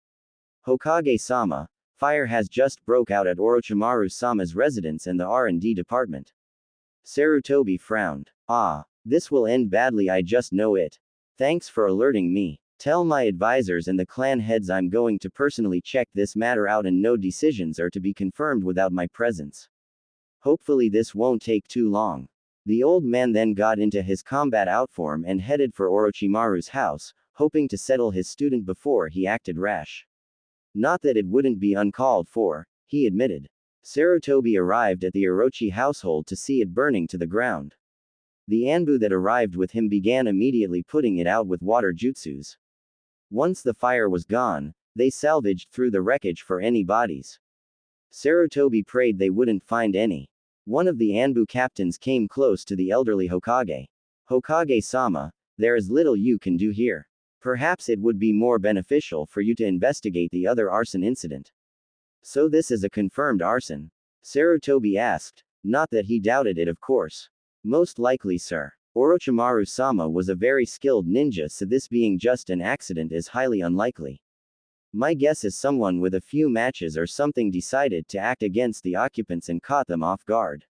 Hokage-sama, fire has just broke out at Orochimaru-sama's residence and the R&D department. Sarutobi frowned. Ah, this will end badly, I just know it. Thanks for alerting me. Tell my advisors and the clan heads I'm going to personally check this matter out and no decisions are to be confirmed without my presence. Hopefully this won't take too long. The old man then got into his combat outform and headed for Orochimaru's house, hoping to settle his student before he acted rash. Not that it wouldn't be uncalled for, he admitted. Sarutobi arrived at the Orochi household to see it burning to the ground. The Anbu that arrived with him began immediately putting it out with water jutsus. Once the fire was gone, they salvaged through the wreckage for any bodies. Sarutobi prayed they wouldn't find any. One of the Anbu captains came close to the elderly Hokage. Hokage-sama, there is little you can do here. Perhaps it would be more beneficial for you to investigate the other arson incident. So this is a confirmed arson? Sarutobi asked, not that he doubted it of course. Most likely, sir. Orochimaru-sama was a very skilled ninja, so this being just an accident is highly unlikely. My guess is someone with a few matches or something decided to act against the occupants and caught them off guard.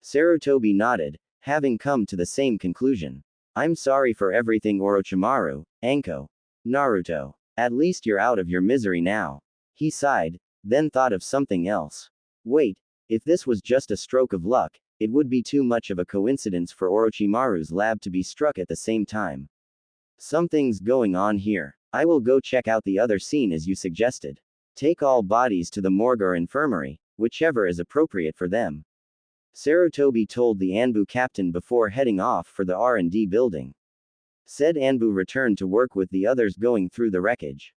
Sarutobi nodded, having come to the same conclusion. I'm sorry for everything, Orochimaru, Anko. Naruto. At least you're out of your misery now. He sighed, then thought of something else. Wait, if this was just a stroke of luck, it would be too much of a coincidence for Orochimaru's lab to be struck at the same time. Something's going on here. I will go check out the other scene as you suggested. Take all bodies to the morgue or infirmary, whichever is appropriate for them. Sarutobi told the Anbu captain before heading off for the R&D building. Said Anbu returned to work with the others going through the wreckage.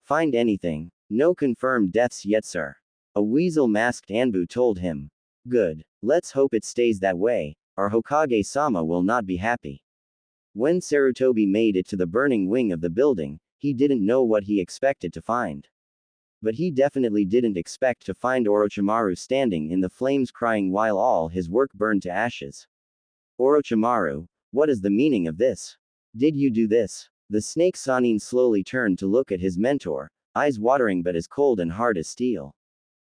Find anything? No confirmed deaths yet, sir. A weasel-masked Anbu told him. Good. Let's hope it stays that way, or Hokage-sama will not be happy. When Sarutobi made it to the burning wing of the building, he didn't know what he expected to find. But he definitely didn't expect to find Orochimaru standing in the flames crying while all his work burned to ashes. Orochimaru, what is the meaning of this? Did you do this? The snake Sanin slowly turned to look at his mentor, eyes watering but as cold and hard as steel.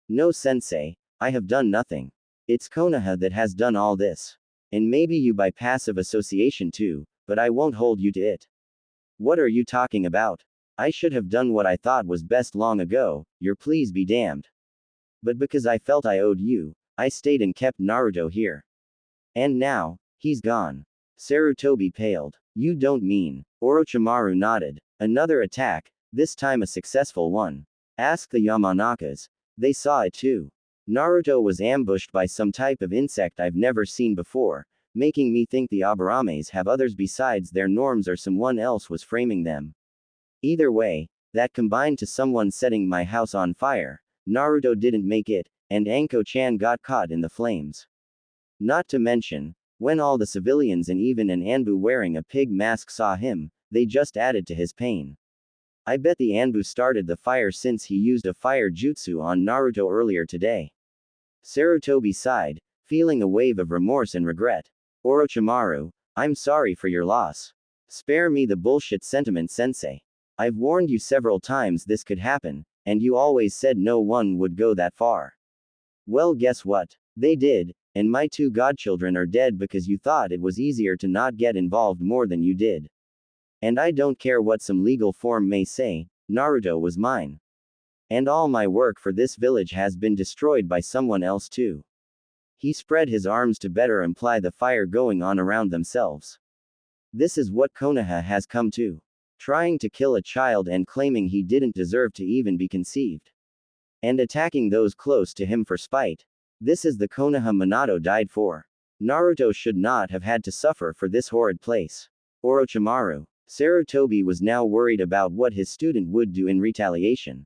No sensei, I have done nothing. It's Konoha that has done all this. And maybe you by passive association too, but I won't hold you to it. What are you talking about? I should have done what I thought was best long ago, your pleas be damned. But because I felt I owed you, I stayed and kept Naruto here. And now, he's gone. Sarutobi paled. You don't mean. Orochimaru nodded. Another attack, this time a successful one. Ask the Yamanakas. They saw it too. Naruto was ambushed by some type of insect I've never seen before, making me think the Abarames have others besides their norms or someone else was framing them. Either way, that combined to someone setting my house on fire. Naruto didn't make it, and Anko-chan got caught in the flames. Not to mention, when all the civilians and even an Anbu wearing a pig mask saw him, they just added to his pain. I bet the Anbu started the fire since he used a fire jutsu on Naruto earlier today. Sarutobi sighed, feeling a wave of remorse and regret. Orochimaru, I'm sorry for your loss. Spare me the bullshit sentiment, sensei. I've warned you several times this could happen, and you always said no one would go that far. Well, guess what? They did, and my two godchildren are dead because you thought it was easier to not get involved more than you did. And I don't care what some legal form may say, Naruto was mine. And all my work for this village has been destroyed by someone else too. He spread his arms to better imply the fire going on around themselves. This is what Konoha has come to. Trying to kill a child and claiming he didn't deserve to even be conceived. And attacking those close to him for spite. This is the Konoha Minato died for. Naruto should not have had to suffer for this horrid place. Orochimaru. Sarutobi was now worried about what his student would do in retaliation.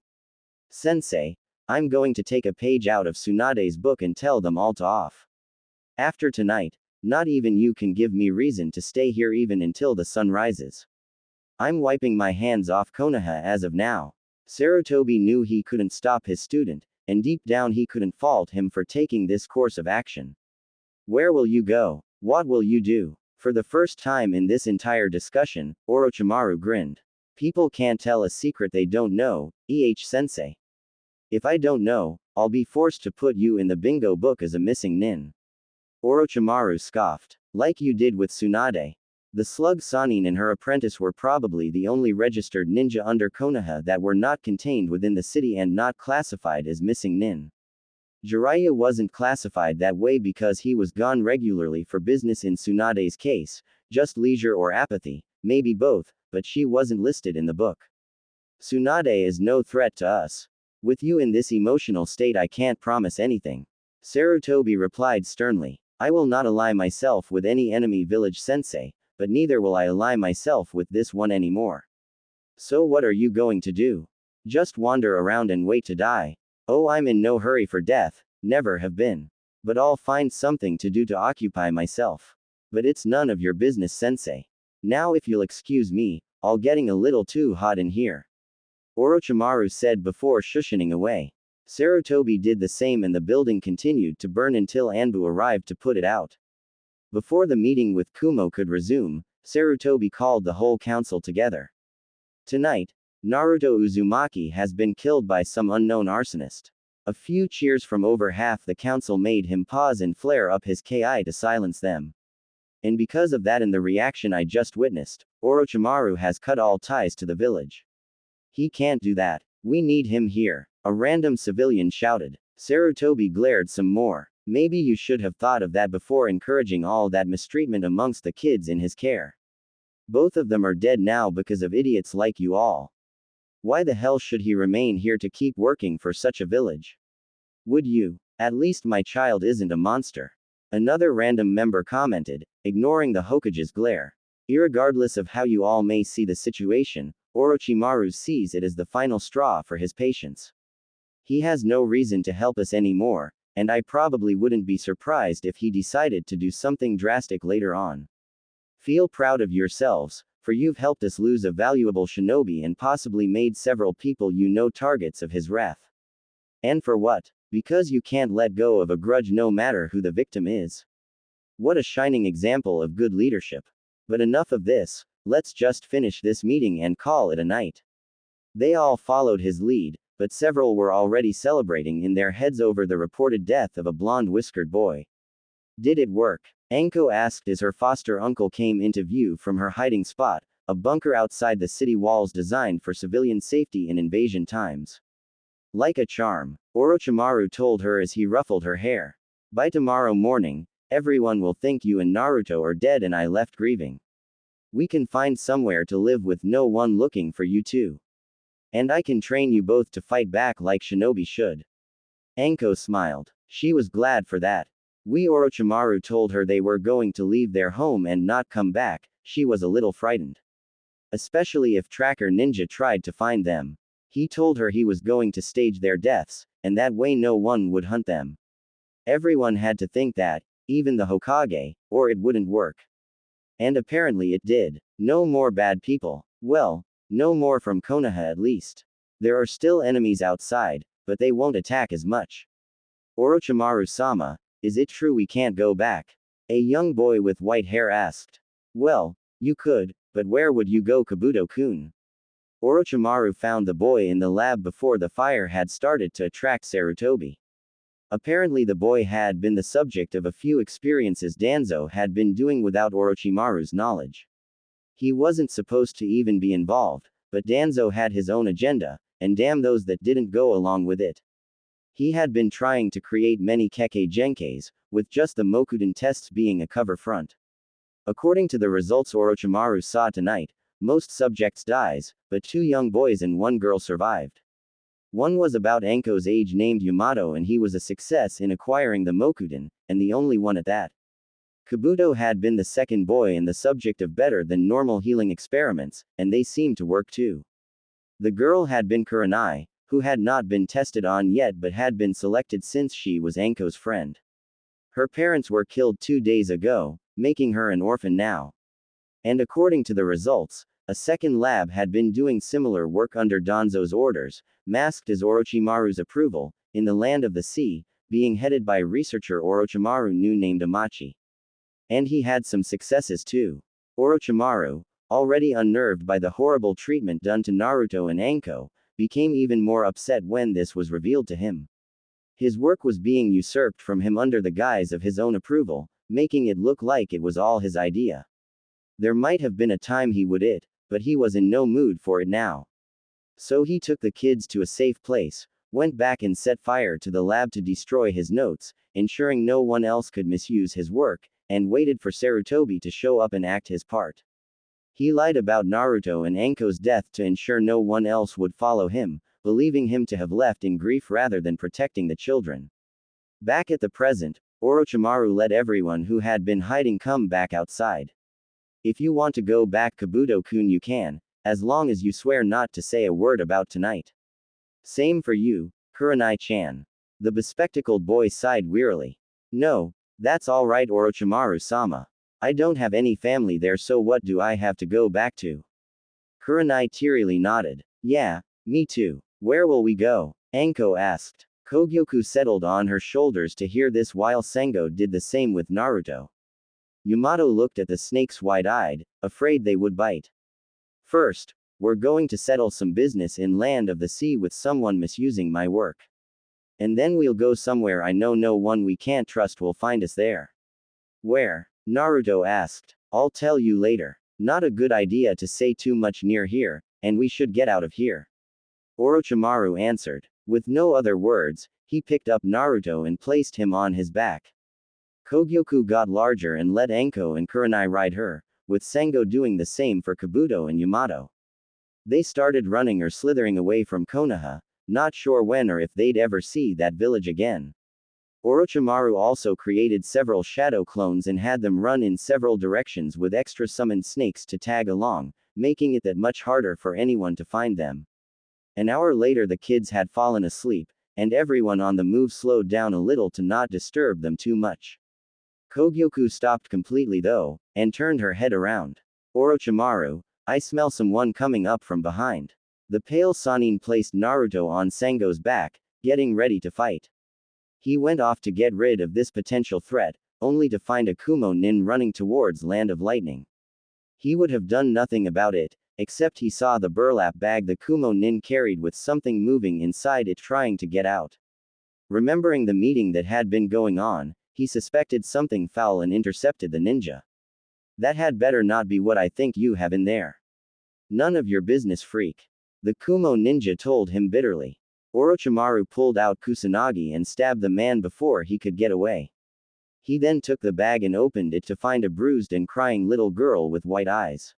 Sensei, I'm going to take a page out of Tsunade's book and tell them all to off. After tonight, not even you can give me reason to stay here even until the sun rises. I'm wiping my hands off Konoha as of now. Sarutobi knew he couldn't stop his student, and deep down he couldn't fault him for taking this course of action. Where will you go? What will you do? For the first time in this entire discussion, Orochimaru grinned. People can't tell a secret they don't know, sensei. If I don't know, I'll be forced to put you in the bingo book as a missing nin. Orochimaru scoffed. Like you did with Tsunade. The slug Sanin and her apprentice were probably the only registered ninja under Konoha that were not contained within the city and not classified as missing nin. Jiraiya wasn't classified that way because he was gone regularly for business in Tsunade's case, just leisure or apathy, maybe both, but she wasn't listed in the book. Tsunade is no threat to us. With you in this emotional state I can't promise anything. Sarutobi replied sternly. I will not ally myself with any enemy village sensei, but neither will I ally myself with this one anymore. So what are you going to do? Just wander around and wait to die? Oh, I'm in no hurry for death, never have been. But I'll find something to do to occupy myself. But it's none of your business, sensei. Now if you'll excuse me, all getting a little too hot in here. Orochimaru said before shushing away. Sarutobi did the same and the building continued to burn until Anbu arrived to put it out. Before the meeting with Kumo could resume, Sarutobi called the whole council together. Tonight, Naruto Uzumaki has been killed by some unknown arsonist. A few cheers from over half the council made him pause and flare up his ki to silence them. And because of that and the reaction I just witnessed, Orochimaru has cut all ties to the village. He can't do that. We need him here. A random civilian shouted. Sarutobi glared some more. Maybe you should have thought of that before encouraging all that mistreatment amongst the kids in his care. Both of them are dead now because of idiots like you all. Why the hell should he remain here to keep working for such a village? Would you? At least my child isn't a monster. Another random member commented, ignoring the Hokage's glare. Irregardless of how you all may see the situation, Orochimaru sees it as the final straw for his patience. He has no reason to help us anymore, and I probably wouldn't be surprised if he decided to do something drastic later on. Feel proud of yourselves, for you've helped us lose a valuable shinobi and possibly made several people you know targets of his wrath. And for what? Because you can't let go of a grudge no matter who the victim is. What a shining example of good leadership. But enough of this, let's just finish this meeting and call it a night. They all followed his lead, but several were already celebrating in their heads over the reported death of a blonde whiskered boy. Did it work? Anko asked as her foster uncle came into view from her hiding spot, a bunker outside the city walls designed for civilian safety in invasion times. Like a charm, Orochimaru told her as he ruffled her hair. By tomorrow morning, everyone will think you and Naruto are dead and I left grieving. We can find somewhere to live with no one looking for you too. And I can train you both to fight back like shinobi should. Anko smiled. She was glad for that. Orochimaru told her they were going to leave their home and not come back. She was a little frightened. Especially if Tracker Ninja tried to find them. He told her he was going to stage their deaths, and that way no one would hunt them. Everyone had to think that, even the Hokage, or it wouldn't work. And apparently it did. No more bad people. Well, no more from Konoha at least. There are still enemies outside, but they won't attack as much. Orochimaru-sama, is it true we can't go back? A young boy with white hair asked. Well, you could, but where would you go, Kabuto-kun? Orochimaru found the boy in the lab before the fire had started to attract Sarutobi. Apparently the boy had been the subject of a few experiences Danzo had been doing without Orochimaru's knowledge. He wasn't supposed to even be involved, but Danzo had his own agenda, and damn those that didn't go along with it. He had been trying to create many Kekkei Genkais, with just the Mokuden tests being a cover front. According to the results Orochimaru saw tonight, most subjects dies, but 2 young boys and 1 girl survived. One was about Anko's age named Yamato and he was a success in acquiring the Mokuden, and the only one at that. Kabuto had been the second boy and the subject of better than normal healing experiments, and they seemed to work too. The girl had been Kurenai, who had not been tested on yet but had been selected since she was Anko's friend. Her parents were killed 2 days ago, making her an orphan now. And according to the results, a second lab had been doing similar work under Danzo's orders, masked as Orochimaru's approval, in the land of the sea, being headed by researcher Orochimaru knew named Amachi. And he had some successes too. Orochimaru, already unnerved by the horrible treatment done to Naruto and Anko, became even more upset when this was revealed to him. His work was being usurped from him under the guise of his own approval, making it look like it was all his idea. There might have been a time he would it, but he was in no mood for it now. So he took the kids to a safe place, went back and set fire to the lab to destroy his notes, ensuring no one else could misuse his work, and waited for Sarutobi to show up and act his part. He lied about Naruto and Anko's death to ensure no one else would follow him, believing him to have left in grief rather than protecting the children. Back at the present, Orochimaru let everyone who had been hiding come back outside. If you want to go back Kabuto-kun you can, as long as you swear not to say a word about tonight. Same for you, Kurenai-chan. The bespectacled boy sighed wearily. No, that's all right Orochimaru-sama. I don't have any family there so what do I have to go back to? Kurenai tearily nodded. Yeah, me too. Where will we go? Anko asked. Kogyoku settled on her shoulders to hear this while Sengo did the same with Naruto. Yamato looked at the snakes wide-eyed, afraid they would bite. First, we're going to settle some business in land of the sea with someone misusing my work. And then we'll go somewhere I know no one we can't trust will find us there. Where? Naruto asked. I'll tell you later. Not a good idea to say too much near here, and we should get out of here. Orochimaru answered. With no other words, he picked up Naruto and placed him on his back. Kogyoku got larger and let Anko and Kurenai ride her, with Sengo doing the same for Kabuto and Yamato. They started running or slithering away from Konoha, not sure when or if they'd ever see that village again. Orochimaru also created several shadow clones and had them run in several directions with extra summoned snakes to tag along, making it that much harder for anyone to find them. An hour later the kids had fallen asleep, and everyone on the move slowed down a little to not disturb them too much. Kogyoku stopped completely though, and turned her head around. Orochimaru, I smell someone coming up from behind. The pale Sannin placed Naruto on Sengo's back, getting ready to fight. He went off to get rid of this potential threat, only to find a Kumo Nin running towards Land of Lightning. He would have done nothing about it, except he saw the burlap bag the Kumo nin carried with something moving inside it trying to get out. Remembering the meeting that had been going on, he suspected something foul and intercepted the ninja. That had better not be what I think you have in there. None of your business, freak. The Kumo ninja told him bitterly. Orochimaru pulled out Kusanagi and stabbed the man before he could get away. He then took the bag and opened it to find a bruised and crying little girl with white eyes.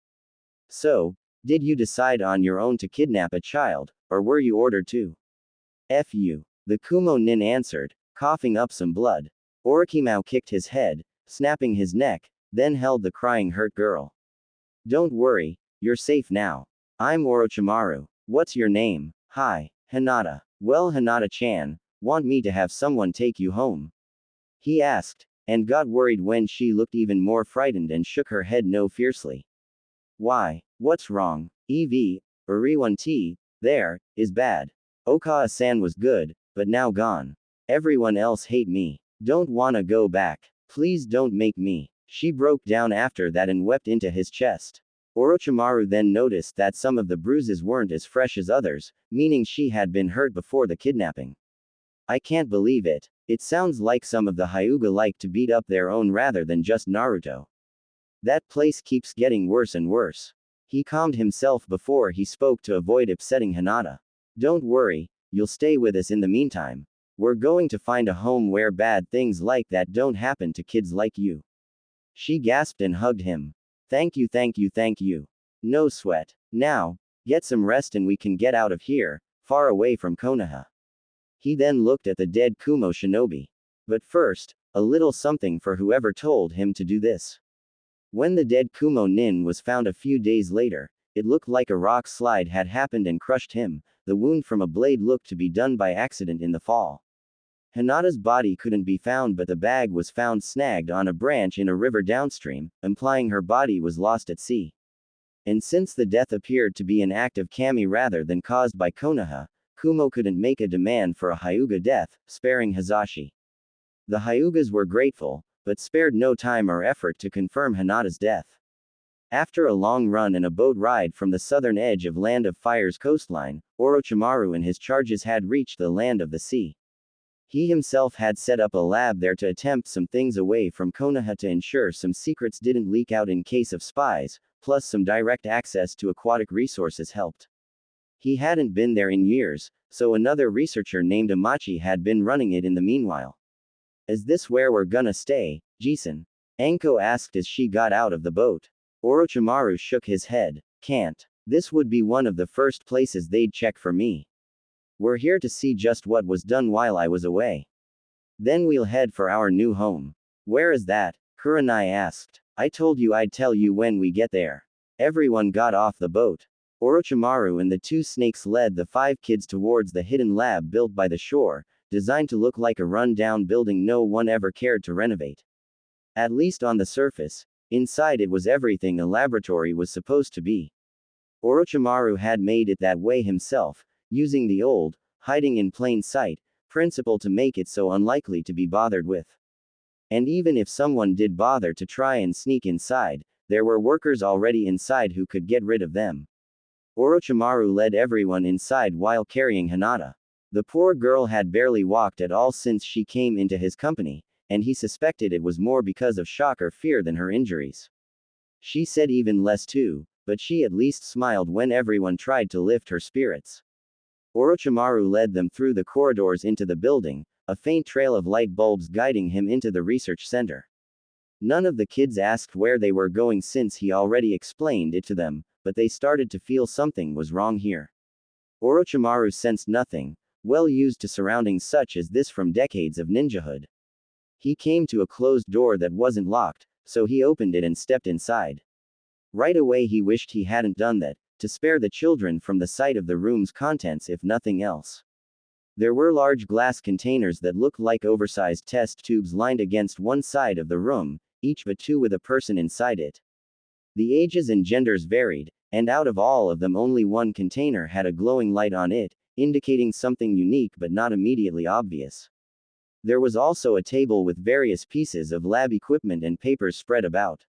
So, did you decide on your own to kidnap a child, or were you ordered to? F you. The Kumo nin answered, coughing up some blood. Orochimaru kicked his head, snapping his neck, then held the crying hurt girl. Don't worry, you're safe now. I'm Orochimaru. What's your name? Hi, Hinata. Well, Hinata-chan, want me to have someone take you home? He asked, and got worried when she looked even more frightened and shook her head no fiercely. Why, what's wrong? Uri1T, there, is bad. Okawa-san was good, but now gone. Everyone else hate me. Don't wanna go back. Please don't make me. She broke down after that and wept into his chest. Orochimaru then noticed that some of the bruises weren't as fresh as others, meaning she had been hurt before the kidnapping. I can't believe it. It sounds like some of the Hyuga like to beat up their own rather than just Naruto. That place keeps getting worse and worse. He calmed himself before he spoke to avoid upsetting Hinata. Don't worry, you'll stay with us in the meantime. We're going to find a home where bad things like that don't happen to kids like you. She gasped and hugged him. Thank you, thank you, thank you. No sweat. Now, get some rest and we can get out of here, far away from Konoha. He then looked at the dead Kumo shinobi. But first, a little something for whoever told him to do this. When the dead Kumo nin was found a few days later, it looked like a rock slide had happened and crushed him. The wound from a blade looked to be done by accident in the fall. Hinata's body couldn't be found, but the bag was found snagged on a branch in a river downstream, implying her body was lost at sea. And since the death appeared to be an act of kami rather than caused by Konoha, Kumo couldn't make a demand for a Hyuga death, sparing Hizashi. The Hyugas were grateful, but spared no time or effort to confirm Hinata's death. After a long run and a boat ride from the southern edge of Land of Fire's coastline, Orochimaru and his charges had reached the Land of the Sea. He himself had set up a lab there to attempt some things away from Konoha to ensure some secrets didn't leak out in case of spies, plus some direct access to aquatic resources helped. He hadn't been there in years, so another researcher named Amachi had been running it in the meanwhile. Is this where we're gonna stay, Jisen? Anko asked as she got out of the boat. Orochimaru shook his head. Can't. This would be one of the first places they'd check for me. We're here to see just what was done while I was away. Then we'll head for our new home. Where is that? Kurenai asked. I told you I'd tell you when we get there. Everyone got off the boat. Orochimaru and the two snakes led the 5 kids towards the hidden lab built by the shore, designed to look like a run-down building no one ever cared to renovate. At least on the surface, inside it was everything a laboratory was supposed to be. Orochimaru had made it that way himself, using the old, hiding in plain sight, principle to make it so unlikely to be bothered with. And even if someone did bother to try and sneak inside, there were workers already inside who could get rid of them. Orochimaru led everyone inside while carrying Hinata. The poor girl had barely walked at all since she came into his company, and he suspected it was more because of shock or fear than her injuries. She said even less too, but she at least smiled when everyone tried to lift her spirits. Orochimaru led them through the corridors into the building, a faint trail of light bulbs guiding him into the research center. None of the kids asked where they were going since he already explained it to them, but they started to feel something was wrong here. Orochimaru sensed nothing, well used to surroundings such as this from decades of ninjahood. He came to a closed door that wasn't locked, so he opened it and stepped inside. Right away he wished he hadn't done that, to spare the children from the sight of the room's contents if nothing else. There were large glass containers that looked like oversized test tubes lined against one side of the room, each but 2 with a person inside it. The ages and genders varied, and out of all of them only one container had a glowing light on it, indicating something unique but not immediately obvious. There was also a table with various pieces of lab equipment and papers spread about.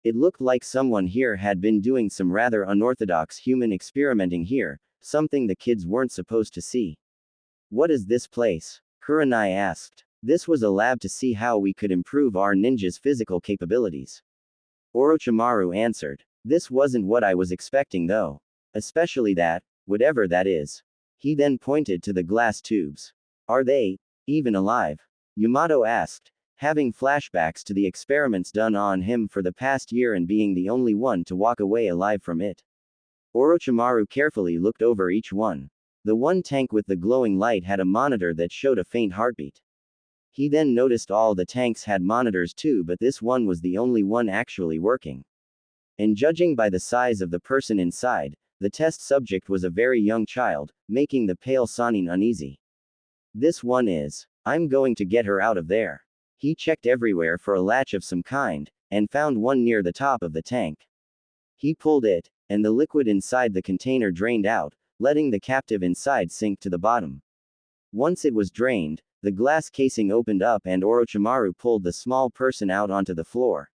It looked like someone here had been doing some rather unorthodox human experimenting here, something the kids weren't supposed to see. What is this place? Kurenai asked. This was a lab to see how we could improve our ninja's physical capabilities. Orochimaru answered. This wasn't what I was expecting though. Especially that, whatever that is. He then pointed to the glass tubes. Are they even alive? Yamato asked, having flashbacks to the experiments done on him for the past year and being the only one to walk away alive from it. Orochimaru carefully looked over each one. The one tank with the glowing light had a monitor that showed a faint heartbeat. He then noticed all the tanks had monitors too, but this one was the only one actually working. And judging by the size of the person inside, the test subject was a very young child, making the pale Sanin uneasy. This one is. I'm going to get her out of there. He checked everywhere for a latch of some kind, and found one near the top of the tank. He pulled it, and the liquid inside the container drained out, letting the captive inside sink to the bottom. Once it was drained, the glass casing opened up and Orochimaru pulled the small person out onto the floor.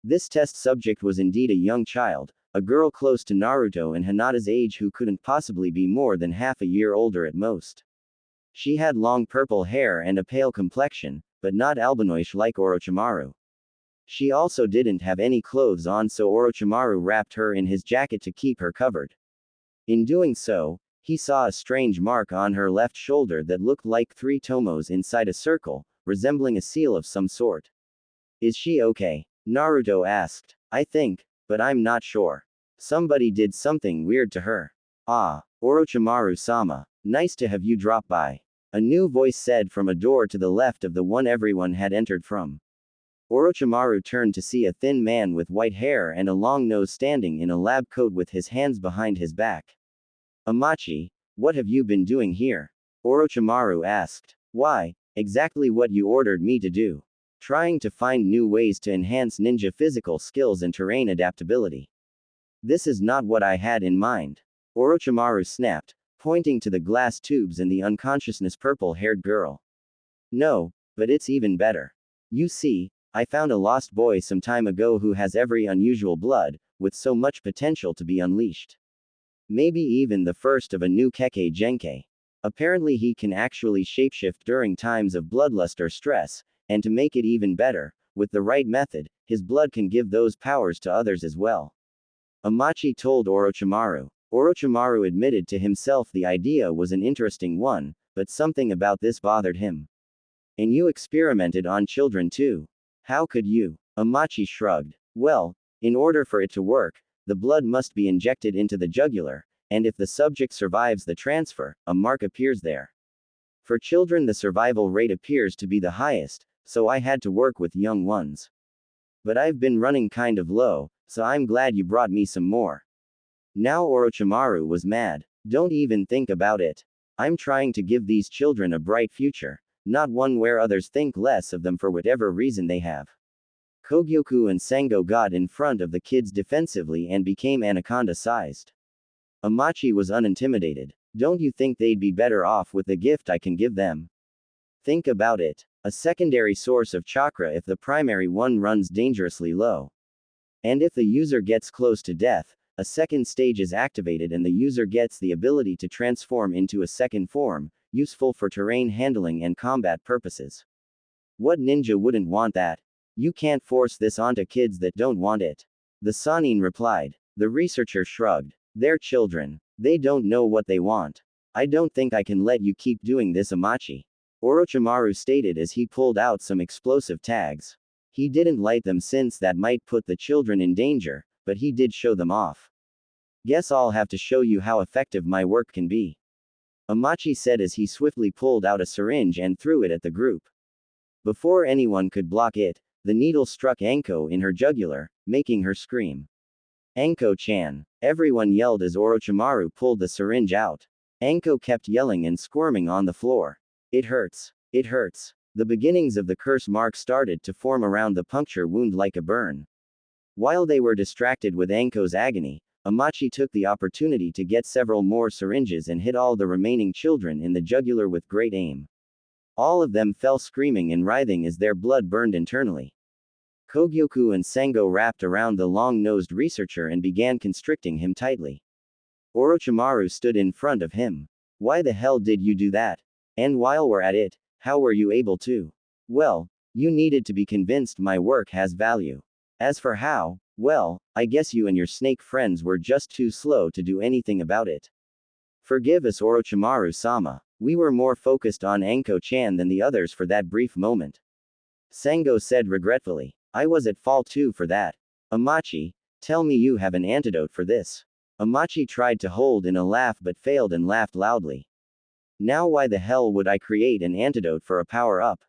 This test subject was indeed a young child, a girl close to Naruto and Hinata's age who couldn't possibly be more than half a year older at most. She had long purple hair and a pale complexion, but not albinoish like Orochimaru. She also didn't have any clothes on, so Orochimaru wrapped her in his jacket to keep her covered. In doing so, he saw a strange mark on her left shoulder that looked like 3 tomos inside a circle, resembling a seal of some sort. Is she okay? Naruto asked. I think, but I'm not sure. Somebody did something weird to her. Ah, Orochimaru-sama. Nice to have you drop by. A new voice said from a door to the left of the one everyone had entered from. Orochimaru turned to see a thin man with white hair and a long nose standing in a lab coat with his hands behind his back. Amachi, what have you been doing here? Orochimaru asked. Why, exactly what you ordered me to do. Trying to find new ways to enhance ninja physical skills and terrain adaptability. This is not what I had in mind. Orochimaru snapped, pointing to the glass tubes and the unconsciousness purple-haired girl. No, but it's even better. You see, I found a lost boy some time ago who has every unusual blood, with so much potential to be unleashed. Maybe even the first of a new Kekkei Genkai. Apparently he can actually shapeshift during times of bloodlust or stress, and to make it even better, with the right method, his blood can give those powers to others as well. Amachi told Orochimaru. Orochimaru admitted to himself the idea was an interesting one, but something about this bothered him. And you experimented on children too. How could you? Amachi shrugged. Well, in order for it to work, the blood must be injected into the jugular, and if the subject survives the transfer, a mark appears there. For children the survival rate appears to be the highest, so I had to work with young ones. But I've been running kind of low, so I'm glad you brought me some more. Now Orochimaru was mad. Don't even think about it. I'm trying to give these children a bright future, not one where others think less of them for whatever reason they have. Kogyoku and Sengo got in front of the kids defensively and became anaconda-sized. Amachi was unintimidated. Don't you think they'd be better off with the gift I can give them? Think about it. A secondary source of chakra if the primary one runs dangerously low. And if the user gets close to death, a second stage is activated and the user gets the ability to transform into a second form, useful for terrain handling and combat purposes. What ninja wouldn't want that? You can't force this onto kids that don't want it. The Sannin replied. The researcher shrugged. They're children. They don't know what they want. I don't think I can let you keep doing this, Amachi. Orochimaru stated as he pulled out some explosive tags. He didn't light them since that might put the children in danger, but he did show them off. Guess I'll have to show you how effective my work can be. Amachi said as he swiftly pulled out a syringe and threw it at the group. Before anyone could block it, the needle struck Anko in her jugular, making her scream. Anko-chan. Everyone yelled as Orochimaru pulled the syringe out. Anko kept yelling and squirming on the floor. It hurts. It hurts. The beginnings of the curse mark started to form around the puncture wound like a burn. While they were distracted with Anko's agony, Amachi took the opportunity to get several more syringes and hit all the remaining children in the jugular with great aim. All of them fell screaming and writhing as their blood burned internally. Kogyoku and Sengo wrapped around the long-nosed researcher and began constricting him tightly. Orochimaru stood in front of him. Why the hell did you do that? And while we're at it, how were you able to? Well, you needed to be convinced my work has value. As for how, well, I guess you and your snake friends were just too slow to do anything about it. Forgive us, Orochimaru-sama. We were more focused on Anko-chan than the others for that brief moment. Sengo said regretfully. I was at fault too for that. Amachi, tell me you have an antidote for this. Amachi tried to hold in a laugh but failed and laughed loudly. Now why the hell would I create an antidote for a power-up?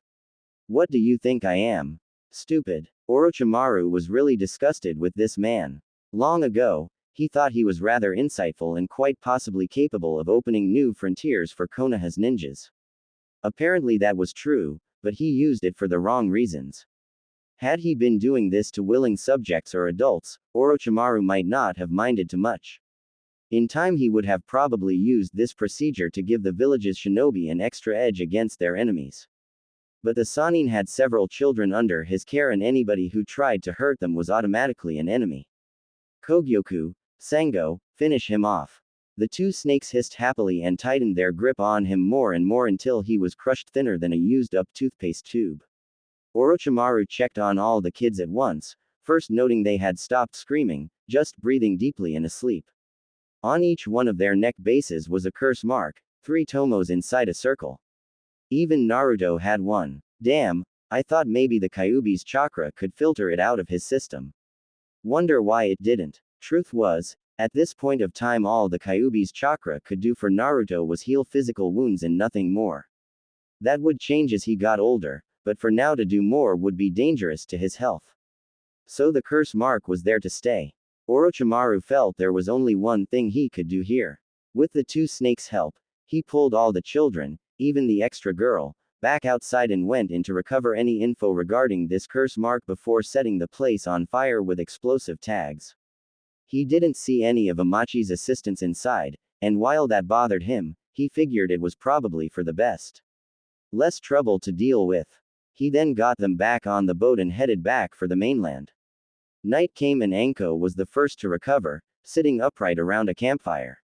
What do you think I am? Stupid. Orochimaru was really disgusted with this man. Long ago, he thought he was rather insightful and quite possibly capable of opening new frontiers for Konoha's ninjas. Apparently that was true, but he used it for the wrong reasons. Had he been doing this to willing subjects or adults, Orochimaru might not have minded too much. In time he would have probably used this procedure to give the village's shinobi an extra edge against their enemies. But the Sannin had several children under his care and anybody who tried to hurt them was automatically an enemy. Kogyoku, Sengo, finish him off. The two snakes hissed happily and tightened their grip on him more and more until he was crushed thinner than a used-up toothpaste tube. Orochimaru checked on all the kids at once, first noting they had stopped screaming, just breathing deeply and asleep. On each one of their neck bases was a curse mark, 3 tomos inside a circle. Even Naruto had one. Damn, I thought maybe the Kyuubi's chakra could filter it out of his system. Wonder why it didn't. Truth was, at this point of time all the Kyuubi's chakra could do for Naruto was heal physical wounds and nothing more. That would change as he got older, but for now to do more would be dangerous to his health. So the curse mark was there to stay. Orochimaru felt there was only one thing he could do here. With the two snakes' help, he pulled all the children, even the extra girl, back outside and went in to recover any info regarding this curse mark before setting the place on fire with explosive tags. He didn't see any of Amachi's assistants inside, and while that bothered him, he figured it was probably for the best. Less trouble to deal with. He then got them back on the boat and headed back for the mainland. Night came and Anko was the first to recover, sitting upright around a campfire.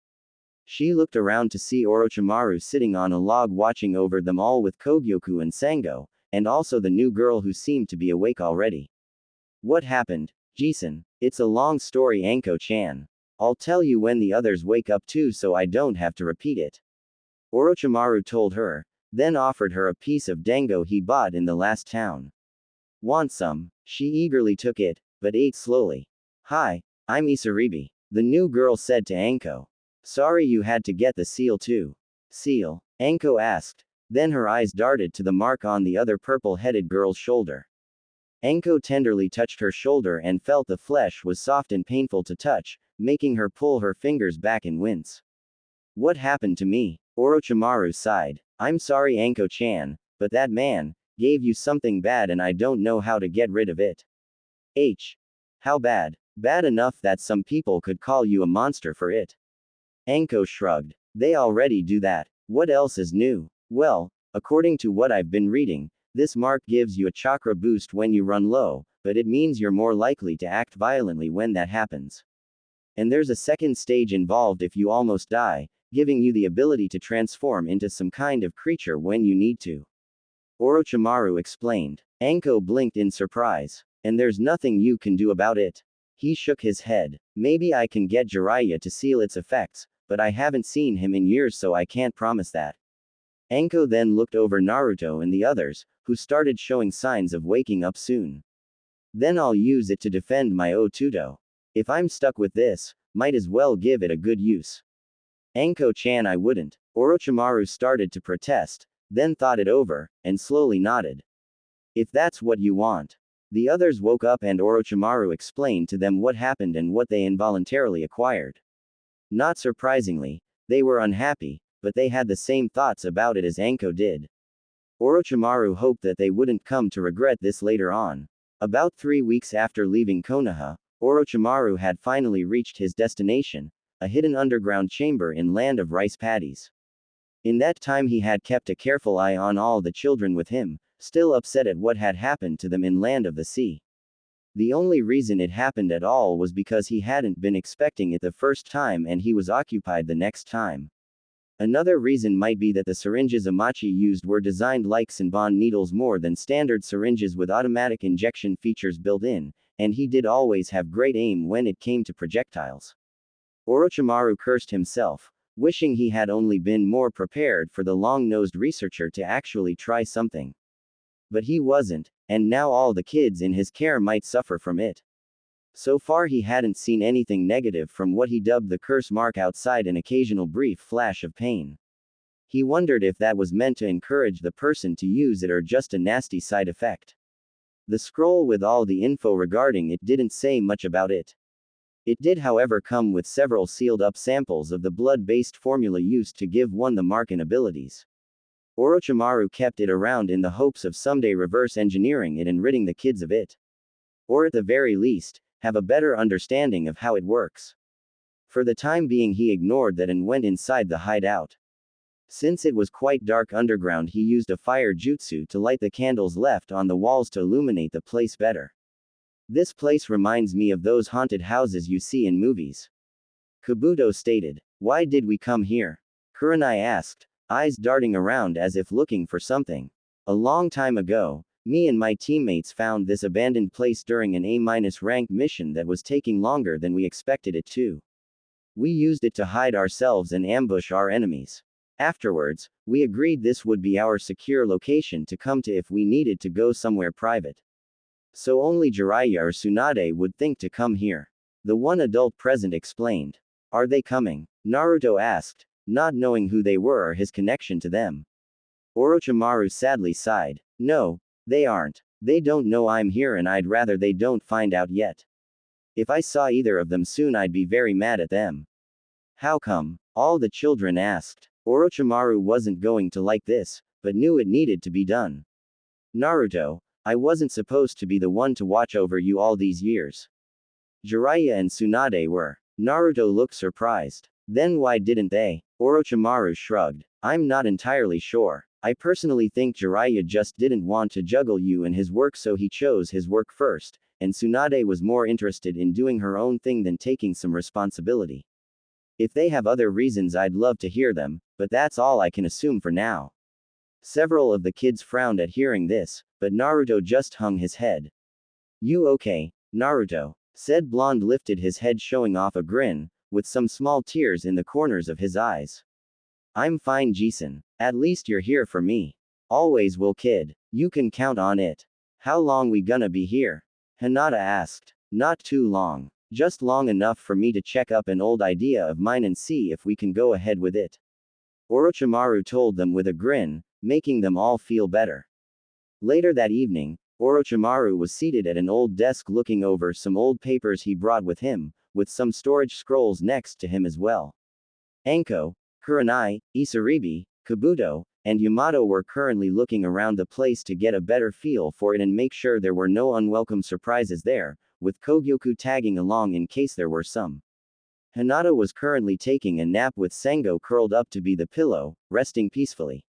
She looked around to see Orochimaru sitting on a log watching over them all with Kogyoku and Sengo, and also the new girl who seemed to be awake already. What happened, Jisen? It's a long story, Anko-chan. I'll tell you when the others wake up too so I don't have to repeat it. Orochimaru told her, then offered her a piece of dango he bought in the last town. Want some? She eagerly took it, but ate slowly. Hi, I'm Isaribi, the new girl said to Anko. Sorry you had to get the seal too. Seal? Anko asked. Then her eyes darted to the mark on the other purple-headed girl's shoulder. Anko tenderly touched her shoulder and felt the flesh was soft and painful to touch, making her pull her fingers back and wince. What happened to me? Orochimaru sighed. I'm sorry, Anko-chan, but that man gave you something bad and I don't know how to get rid of it. How bad? Bad enough that some people could call you a monster for it. Anko shrugged. They already do that. What else is new? Well, according to what I've been reading, this mark gives you a chakra boost when you run low, but it means you're more likely to act violently when that happens. And there's a second stage involved if you almost die, giving you the ability to transform into some kind of creature when you need to. Orochimaru explained. Anko blinked in surprise. And there's nothing you can do about it? He shook his head. Maybe I can get Jiraiya to seal its effects, but I haven't seen him in years so I can't promise that. Anko then looked over Naruto and the others, who started showing signs of waking up soon. Then I'll use it to defend my Otuto. If I'm stuck with this, might as well give it a good use. Anko-chan, I wouldn't. Orochimaru started to protest, then thought it over, and slowly nodded. If that's what you want. The others woke up and Orochimaru explained to them what happened and what they involuntarily acquired. Not surprisingly, they were unhappy, but they had the same thoughts about it as Anko did. Orochimaru hoped that they wouldn't come to regret this later on. About 3 weeks after leaving Konoha, Orochimaru had finally reached his destination, a hidden underground chamber in Land of Rice Paddies. In that time he had kept a careful eye on all the children with him, still upset at what had happened to them in Land of the Sea. The only reason it happened at all was because he hadn't been expecting it the first time and he was occupied the next time. Another reason might be that the syringes Amachi used were designed like Senbon needles more than standard syringes with automatic injection features built in, and he did always have great aim when it came to projectiles. Orochimaru cursed himself, wishing he had only been more prepared for the long-nosed researcher to actually try something. But he wasn't, and now all the kids in his care might suffer from it. So far he hadn't seen anything negative from what he dubbed the curse mark outside an occasional brief flash of pain. He wondered if that was meant to encourage the person to use it or just a nasty side effect. The scroll with all the info regarding it didn't say much about it. It did however come with several sealed-up samples of the blood-based formula used to give one the mark and abilities. Orochimaru kept it around in the hopes of someday reverse engineering it and ridding the kids of it. Or at the very least, have a better understanding of how it works. For the time being he ignored that and went inside the hideout. Since it was quite dark underground he used a fire jutsu to light the candles left on the walls to illuminate the place better. This place reminds me of those haunted houses you see in movies. Kabuto stated. Why did we come here? Kurenai asked, eyes darting around as if looking for something. A long time ago, me and my teammates found this abandoned place during an A-ranked mission that was taking longer than we expected it to. We used it to hide ourselves and ambush our enemies. Afterwards, we agreed this would be our secure location to come to if we needed to go somewhere private. So only Jiraiya or Tsunade would think to come here. The one adult present explained. Are they coming? Naruto asked, not knowing who they were or his connection to them. Orochimaru sadly sighed. No, they aren't. They don't know I'm here and I'd rather they don't find out yet. If I saw either of them soon I'd be very mad at them. How come? All the children asked. Orochimaru wasn't going to like this, but knew it needed to be done. Naruto, I wasn't supposed to be the one to watch over you all these years. Jiraiya and Tsunade were. Naruto looked surprised. Then why didn't they? Orochimaru shrugged. I'm not entirely sure. I personally think Jiraiya just didn't want to juggle you and his work so he chose his work first, and Tsunade was more interested in doing her own thing than taking some responsibility. If they have other reasons I'd love to hear them, but that's all I can assume for now. Several of the kids frowned at hearing this, but Naruto just hung his head. You okay, Naruto? Said Blonde lifted his head showing off a grin, with some small tears in the corners of his eyes. I'm fine Jisen. At least you're here for me. Always will kid. You can count on it. How long we gonna be here? Hinata asked. Not too long. Just long enough for me to check up an old idea of mine and see if we can go ahead with it. Orochimaru told them with a grin, making them all feel better. Later that evening, Orochimaru was seated at an old desk looking over some old papers he brought with him, with some storage scrolls next to him as well. Anko, Kurenai, Isaribi, Kabuto, and Yamato were currently looking around the place to get a better feel for it and make sure there were no unwelcome surprises there, with Kogyoku tagging along in case there were some. Hinata was currently taking a nap with Sengo curled up to be the pillow, resting peacefully.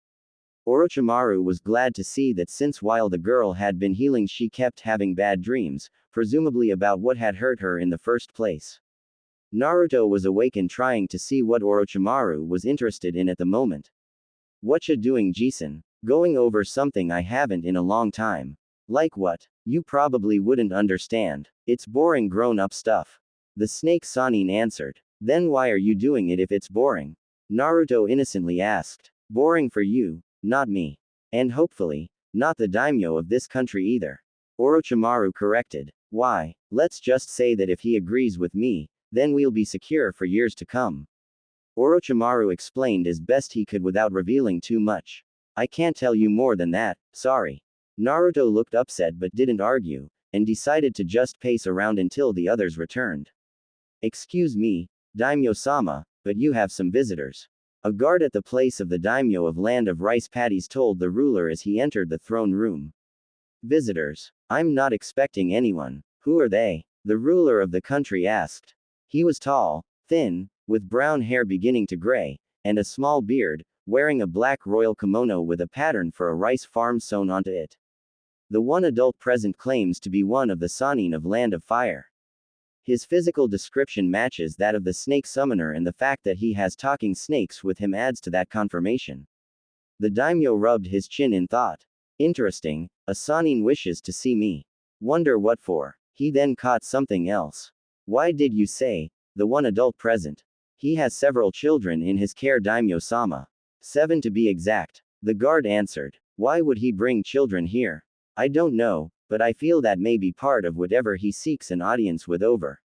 Orochimaru was glad to see that since while the girl had been healing she kept having bad dreams, presumably about what had hurt her in the first place. Naruto was awake and trying to see what Orochimaru was interested in at the moment. Whatcha doing Jisen? Going over something I haven't in a long time. Like what? You probably wouldn't understand. It's boring grown-up stuff. The snake Sanin answered. Then why are you doing it if it's boring? Naruto innocently asked. Boring for you, not me. And hopefully, not the daimyo of this country either. Orochimaru corrected. Why? Let's just say that if he agrees with me, then we'll be secure for years to come. Orochimaru explained as best he could without revealing too much. I can't tell you more than that, sorry. Naruto looked upset but didn't argue, and decided to just pace around until the others returned. Excuse me, Daimyo-sama, but you have some visitors. A guard at the place of the daimyo of Land of Rice Paddies told the ruler as he entered the throne room. Visitors? I'm not expecting anyone. Who are they? The ruler of the country asked. He was tall, thin, with brown hair beginning to gray, and a small beard, wearing a black royal kimono with a pattern for a rice farm sewn onto it. The one adult present claims to be one of the Sannin of Land of Fire. His physical description matches that of the snake summoner, and the fact that he has talking snakes with him adds to that confirmation. The daimyo rubbed his chin in thought. Interesting, a Sannin wishes to see me. Wonder what for. He then caught something else. Why did you say, the one adult present? He has several children in his care, daimyo-sama. 7 to be exact. The guard answered. Why would he bring children here? I don't know, but I feel that may be part of whatever he seeks an audience with over.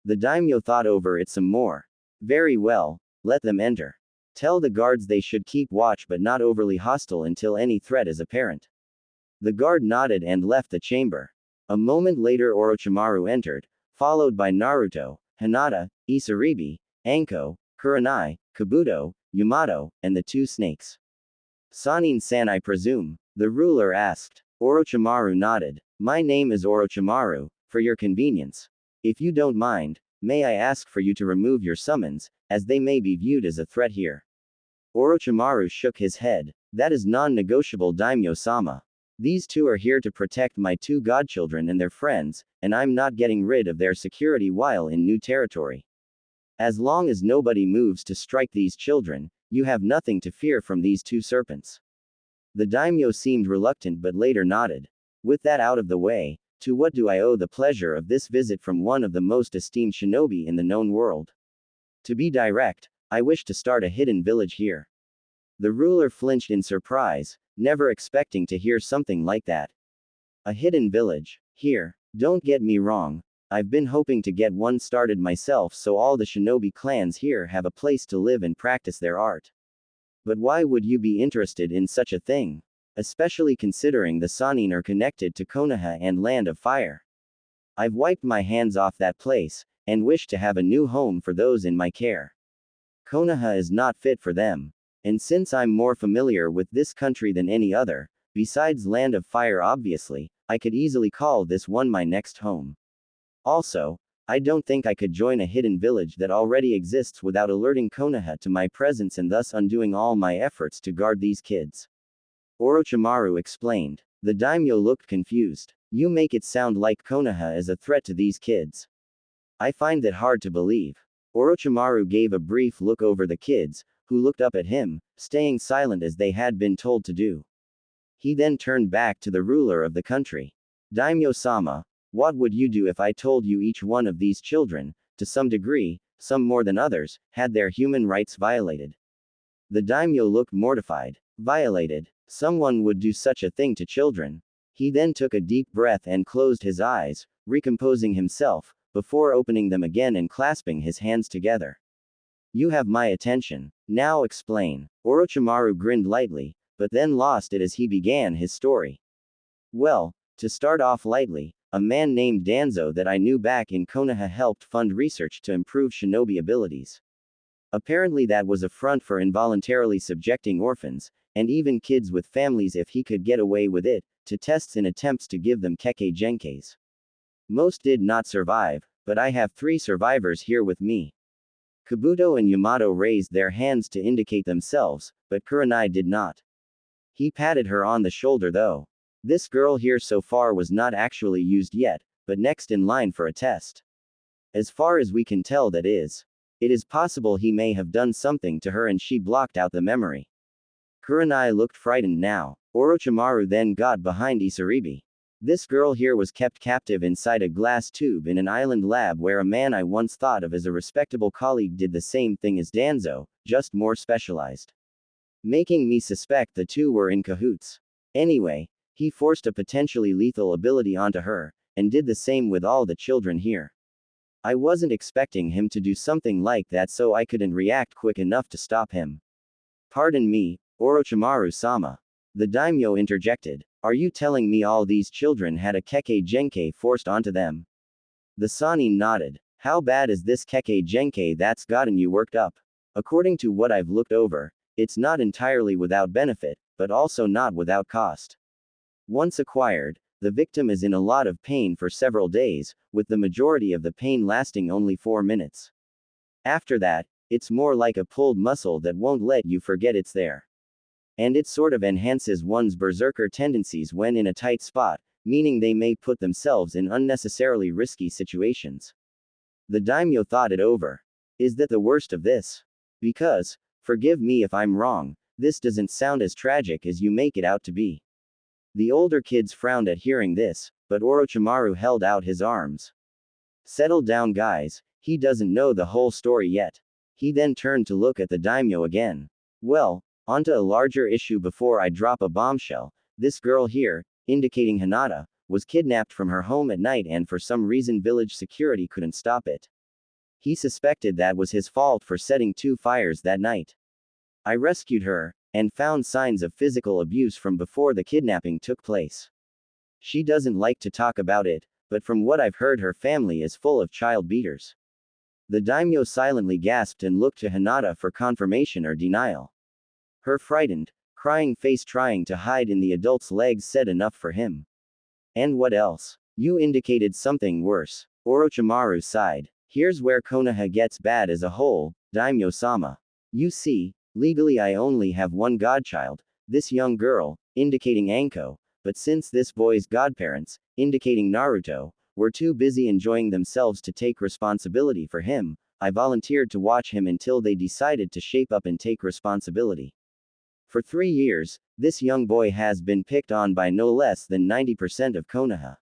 The daimyo thought over it some more. Very well, let them enter. Tell the guards they should keep watch but not overly hostile until any threat is apparent. The guard nodded and left the chamber. A moment later Orochimaru entered, followed by Naruto, Hinata, Isaribi, Anko, Kurenai, Kabuto, Yamato, and the 2 snakes. Sannin-san, I presume? The ruler asked. Orochimaru nodded. My name is Orochimaru, for your convenience. If you don't mind, may I ask for you to remove your summons, as they may be viewed as a threat here. Orochimaru shook his head. That is non-negotiable, daimyo-sama. These 2 are here to protect my 2 godchildren and their friends, and I'm not getting rid of their security while in new territory. As long as nobody moves to strike these children, you have nothing to fear from these 2 serpents. The daimyo seemed reluctant but later nodded. With that out of the way, to what do I owe the pleasure of this visit from one of the most esteemed shinobi in the known world? To be direct, I wish to start a hidden village here. The ruler flinched in surprise, never expecting to hear something like that. A hidden village? Here. Don't get me wrong, I've been hoping to get one started myself so all the shinobi clans here have a place to live and practice their art. But why would you be interested in such a thing? Especially considering the Sannin are connected to Konoha and Land of Fire. I've wiped my hands off that place, and wish to have a new home for those in my care. Konoha is not fit for them. And since I'm more familiar with this country than any other, besides Land of Fire obviously, I could easily call this one my next home. Also, I don't think I could join a hidden village that already exists without alerting Konoha to my presence and thus undoing all my efforts to guard these kids. Orochimaru explained. The daimyo looked confused. You make it sound like Konoha is a threat to these kids. I find that hard to believe. Orochimaru gave a brief look over the kids, who looked up at him, staying silent as they had been told to do. He then turned back to the ruler of the country. Daimyo-sama, what would you do if I told you each one of these children, to some degree, some more than others, had their human rights violated? The daimyo looked mortified. Violated? Someone would do such a thing to children. He then took a deep breath and closed his eyes, recomposing himself, before opening them again and clasping his hands together. You have my attention. Now explain. Orochimaru grinned lightly, but then lost it as he began his story. Well, to start off lightly, a man named Danzo that I knew back in Konoha helped fund research to improve shinobi abilities. Apparently that was a front for involuntarily subjecting orphans, and even kids with families if he could get away with it, to tests in attempts to give them kekkei genkeis. Most did not survive, but I have 3 survivors here with me. Kabuto and Yamato raised their hands to indicate themselves, but Kurenai did not. He patted her on the shoulder though. This girl here so far was not actually used yet, but next in line for a test. As far as we can tell that is. It is possible he may have done something to her and she blocked out the memory. Kurenai looked frightened now. Orochimaru then got behind Isaribi. This girl here was kept captive inside a glass tube in an island lab where a man I once thought of as a respectable colleague did the same thing as Danzo, just more specialized. Making me suspect the 2 were in cahoots. Anyway, he forced a potentially lethal ability onto her, and did the same with all the children here. I wasn't expecting him to do something like that, so I couldn't react quick enough to stop him. Pardon me, Orochimaru-sama. The daimyo interjected. Are you telling me all these children had a kekkei genkei forced onto them? The Sannin nodded. How bad is this kekkei genkei that's gotten you worked up? According to what I've looked over, it's not entirely without benefit, but also not without cost. Once acquired, the victim is in a lot of pain for several days, with the majority of the pain lasting only 4 minutes. After that, it's more like a pulled muscle that won't let you forget it's there. And it sort of enhances one's berserker tendencies when in a tight spot, meaning they may put themselves in unnecessarily risky situations. The daimyo thought it over. Is that the worst of this? Because, forgive me if I'm wrong, this doesn't sound as tragic as you make it out to be. The older kids frowned at hearing this, but Orochimaru held out his arms. Settle down, guys, he doesn't know the whole story yet. He then turned to look at the daimyo again. Well, onto a larger issue before I drop a bombshell. This girl here, indicating Hinata, was kidnapped from her home at night and for some reason village security couldn't stop it. He suspected that was his fault for setting 2 fires that night. I rescued her, and found signs of physical abuse from before the kidnapping took place. She doesn't like to talk about it, but from what I've heard her family is full of child beaters. The daimyo silently gasped and looked to Hinata for confirmation or denial. Her frightened, crying face trying to hide in the adult's legs said enough for him. And what else? You indicated something worse. Orochimaru sighed. Here's where Konoha gets bad as a whole, daimyo-sama. You see, legally I only have one godchild, this young girl, indicating Anko, but since this boy's godparents, indicating Naruto, were too busy enjoying themselves to take responsibility for him, I volunteered to watch him until they decided to shape up and take responsibility. For 3 years, this young boy has been picked on by no less than 90% of Konoha.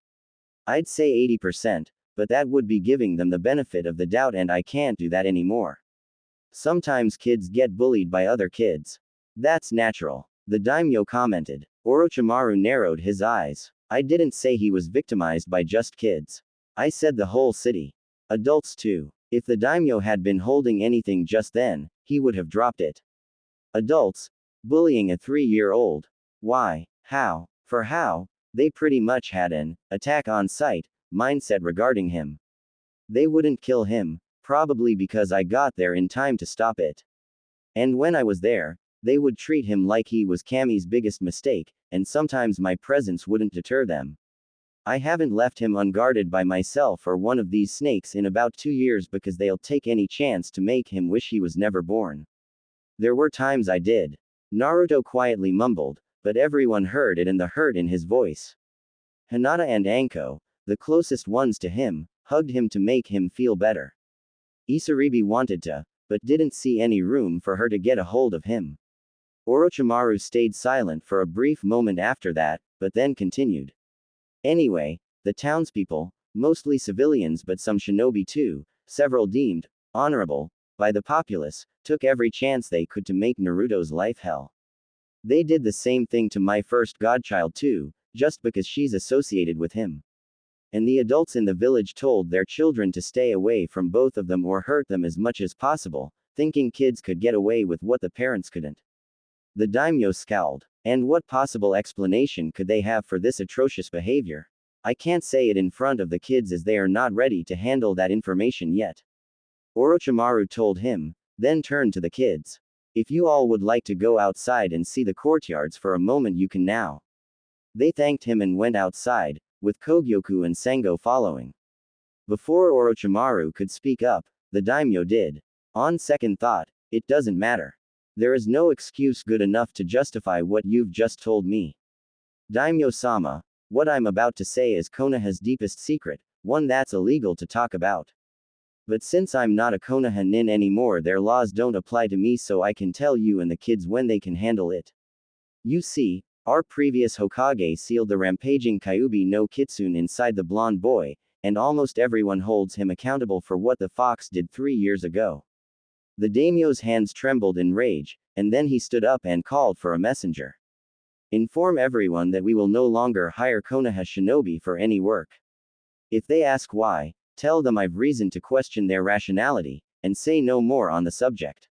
I'd say 80%, but that would be giving them the benefit of the doubt and I can't do that anymore. Sometimes kids get bullied by other kids. That's natural. The daimyo commented. Orochimaru narrowed his eyes. I didn't say he was victimized by just kids. I said the whole city. Adults too. If the daimyo had been holding anything just then, he would have dropped it. Adults? Bullying a 3-year-old? Why? How? For how? They pretty much had an attack on sight mindset regarding him. They wouldn't kill him, probably because I got there in time to stop it. And when I was there, they would treat him like he was Kami's biggest mistake, and sometimes my presence wouldn't deter them. I haven't left him unguarded by myself or one of these snakes in about 2 years because they'll take any chance to make him wish he was never born. There were times I did. Naruto quietly mumbled, but everyone heard it and the hurt in his voice. Hinata and Anko, the closest ones to him, hugged him to make him feel better. Isaribi wanted to, but didn't see any room for her to get a hold of him. Orochimaru stayed silent for a brief moment after that, but then continued. Anyway, the townspeople, mostly civilians but some shinobi too, several deemed honorable by the populace, took every chance they could to make Naruto's life hell. They did the same thing to my first godchild too, just because she's associated with him. And the adults in the village told their children to stay away from both of them or hurt them as much as possible, thinking kids could get away with what the parents couldn't. The daimyo scowled. And what possible explanation could they have for this atrocious behavior? I can't say it in front of the kids as they are not ready to handle that information yet. Orochimaru told him, then turned to the kids. If you all would like to go outside and see the courtyards for a moment you can now. They thanked him and went outside, with Kogyoku and Sengo following. Before Orochimaru could speak up, the daimyo did. On second thought, it doesn't matter. There is no excuse good enough to justify what you've just told me. Daimyo-sama, what I'm about to say is Konoha's deepest secret, one that's illegal to talk about. But since I'm not a Konoha nin anymore, their laws don't apply to me, so I can tell you and the kids when they can handle it. You see, our previous Hokage sealed the rampaging Kyuubi no Kitsune inside the blonde boy, and almost everyone holds him accountable for what the fox did 3 years ago. The daimyo's hands trembled in rage, and then he stood up and called for a messenger. Inform everyone that we will no longer hire Konoha shinobi for any work. If they ask why, tell them I've reason to question their rationality, and say no more on the subject.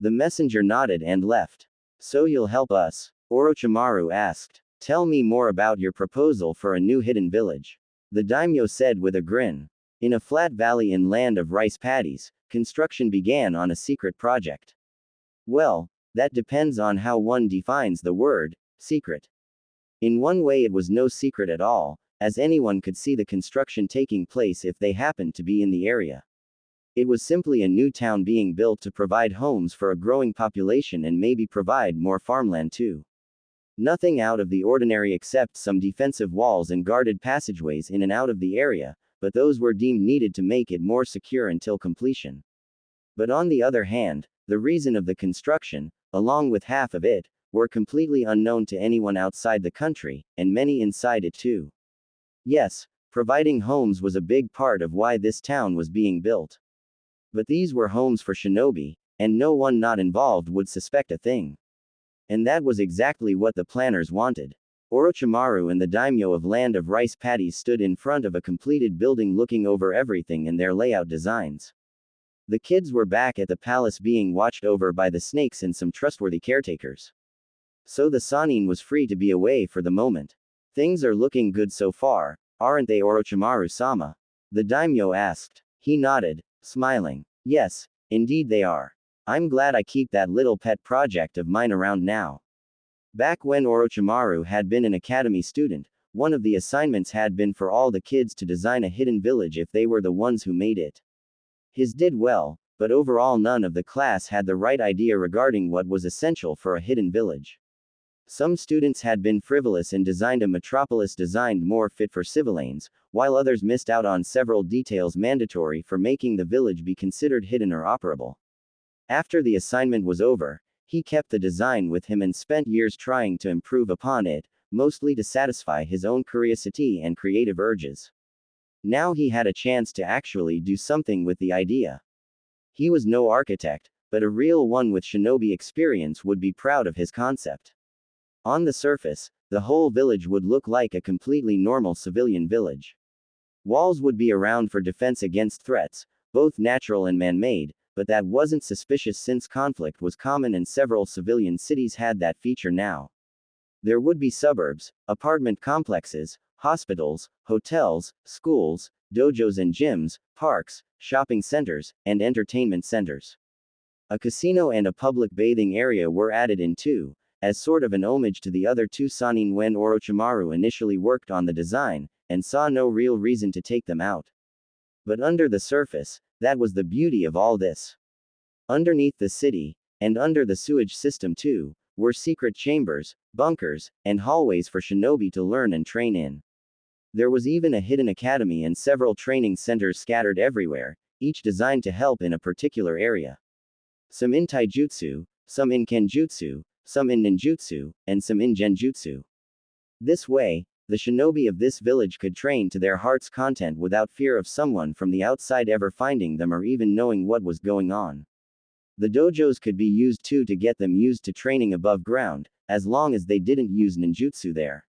The messenger nodded and left. So you'll help us? Orochimaru asked. Tell me more about your proposal for a new hidden village. The daimyo said with a grin. In a flat valley in land of rice paddies, construction began on a secret project. Well, that depends on how one defines the word secret. In one way it was no secret at all, as anyone could see the construction taking place if they happened to be in the area. It was simply a new town being built to provide homes for a growing population and maybe provide more farmland too. Nothing out of the ordinary except some defensive walls and guarded passageways in and out of the area, but those were deemed needed to make it more secure until completion. But on the other hand, the reason of the construction, along with half of it, were completely unknown to anyone outside the country, and many inside it too. Yes, providing homes was a big part of why this town was being built. But these were homes for shinobi, and no one not involved would suspect a thing. And that was exactly what the planners wanted. Orochimaru and the daimyo of Land of Rice Paddies stood in front of a completed building looking over everything and their layout designs. The kids were back at the palace being watched over by the snakes and some trustworthy caretakers. So the Sannin was free to be away for the moment. Things are looking good so far, aren't they, Orochimaru-sama? The daimyo asked. He nodded, smiling. Yes, indeed they are. I'm glad I keep that little pet project of mine around now. Back when Orochimaru had been an academy student, one of the assignments had been for all the kids to design a hidden village if they were the ones who made it. His did well, but overall none of the class had the right idea regarding what was essential for a hidden village. Some students had been frivolous and designed a metropolis designed more fit for civilians, while others missed out on several details mandatory for making the village be considered hidden or operable. After the assignment was over, he kept the design with him and spent years trying to improve upon it, mostly to satisfy his own curiosity and creative urges. Now he had a chance to actually do something with the idea. He was no architect, but a real one with shinobi experience would be proud of his concept. On the surface, the whole village would look like a completely normal civilian village. Walls would be around for defense against threats, both natural and man-made, but that wasn't suspicious since conflict was common and several civilian cities had that feature now. There would be suburbs, apartment complexes, hospitals, hotels, schools, dojos and gyms, parks, shopping centers, and entertainment centers. A casino and a public bathing area were added in too, as sort of an homage to the other two Sannin when Orochimaru initially worked on the design, and saw no real reason to take them out. But under the surface, that was the beauty of all this. Underneath the city, and under the sewage system too, were secret chambers, bunkers, and hallways for shinobi to learn and train in. There was even a hidden academy and several training centers scattered everywhere, each designed to help in a particular area. Some in taijutsu, some in kenjutsu, some in ninjutsu, and some in genjutsu. This way, the shinobi of this village could train to their heart's content without fear of someone from the outside ever finding them or even knowing what was going on. The dojos could be used too to get them used to training above ground, as long as they didn't use ninjutsu there.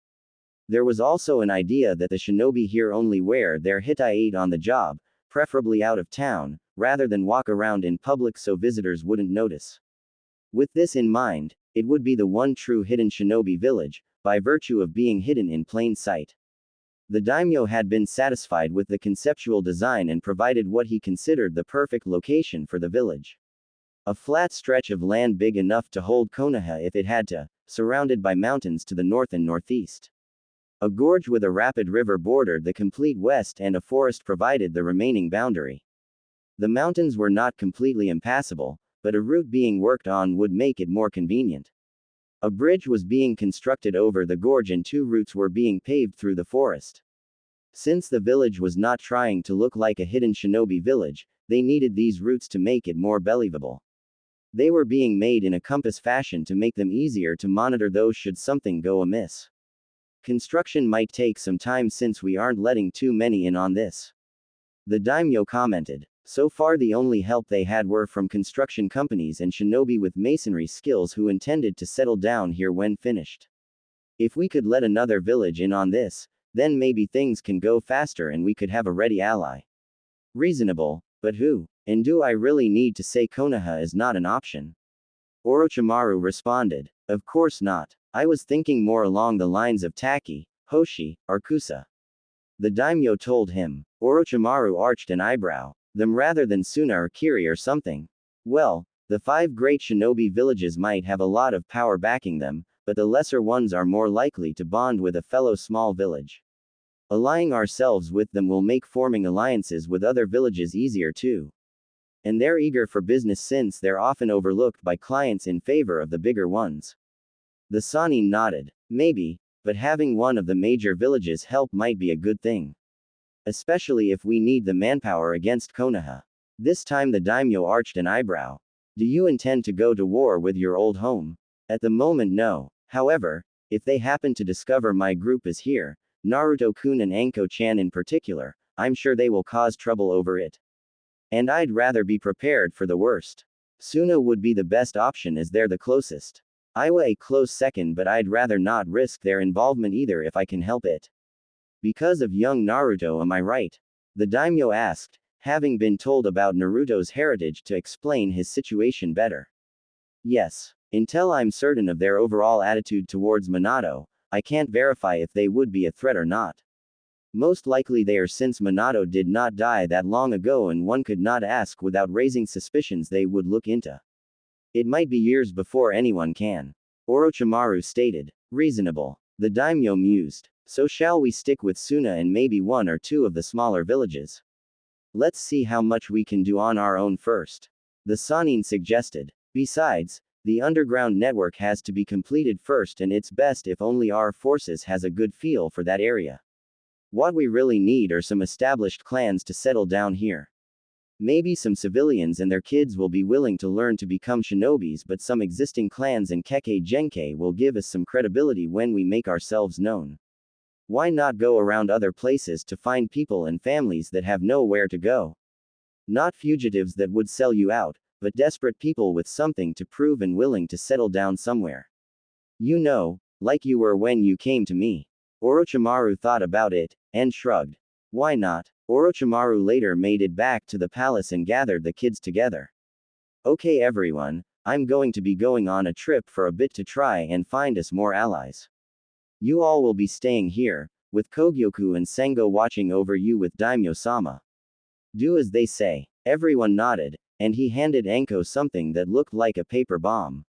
There was also an idea that the shinobi here only wear their hitai on the job, preferably out of town, rather than walk around in public so visitors wouldn't notice. With this in mind, it would be the one true hidden shinobi village, by virtue of being hidden in plain sight. The daimyo had been satisfied with the conceptual design and provided what he considered the perfect location for the village. A flat stretch of land big enough to hold Konoha if it had to, surrounded by mountains to the north and northeast. A gorge with a rapid river bordered the complete west and a forest provided the remaining boundary. The mountains were not completely impassable, but a route being worked on would make it more convenient. A bridge was being constructed over the gorge and two routes were being paved through the forest. Since the village was not trying to look like a hidden shinobi village, they needed these routes to make it more believable. They were being made in a compass fashion to make them easier to monitor those should something go amiss. Construction might take some time since we aren't letting too many in on this. The daimyo commented. So far the only help they had were from construction companies and shinobi with masonry skills who intended to settle down here when finished. If we could let another village in on this, then maybe things can go faster and we could have a ready ally. Reasonable, but who? And do I really need to say Konoha is not an option? Orochimaru responded. Of course not. I was thinking more along the lines of Taki, Hoshi, or Kusa. The daimyo told him. Orochimaru arched an eyebrow. Them rather than Suna or Kiri or something. Well, the 5 great shinobi villages might have a lot of power backing them, but the lesser ones are more likely to bond with a fellow small village. Allying ourselves with them will make forming alliances with other villages easier too. And they're eager for business since they're often overlooked by clients in favor of the bigger ones. The Sanin nodded. Maybe, but having one of the major villages help might be a good thing. Especially if we need the manpower against Konoha. This time the daimyo arched an eyebrow. Do you intend to go to war with your old home? At the moment, no. However, if they happen to discover my group is here, Naruto-kun and Anko-chan in particular, I'm sure they will cause trouble over it. And I'd rather be prepared for the worst. Suna would be the best option as they're the closest. Iwa a close second, but I'd rather not risk their involvement either if I can help it. Because of young Naruto, am I right? The daimyo asked, having been told about Naruto's heritage to explain his situation better. Yes. Until I'm certain of their overall attitude towards Minato, I can't verify if they would be a threat or not. Most likely they are, since Minato did not die that long ago and one could not ask without raising suspicions they would look into. It might be years before anyone can. Orochimaru stated. Reasonable. The daimyo mused. So shall we stick with Suna and maybe one or two of the smaller villages? Let's see how much we can do on our own first. The Sanin suggested. Besides, the underground network has to be completed first, and it's best if only our forces has a good feel for that area. What we really need are some established clans to settle down here. Maybe some civilians and their kids will be willing to learn to become shinobis, but some existing clans and Kekkei Genkei will give us some credibility when we make ourselves known. Why not go around other places to find people and families that have nowhere to go? Not fugitives that would sell you out, but desperate people with something to prove and willing to settle down somewhere. You know, like you were when you came to me. Orochimaru thought about it, and shrugged. Why not? Orochimaru later made it back to the palace and gathered the kids together. Okay everyone, I'm going to be going on a trip for a bit to try and find us more allies. You all will be staying here, with Kogyoku and Sengo watching over you with Daimyo-sama. Do as they say. Everyone nodded, and he handed Anko something that looked like a paper bomb.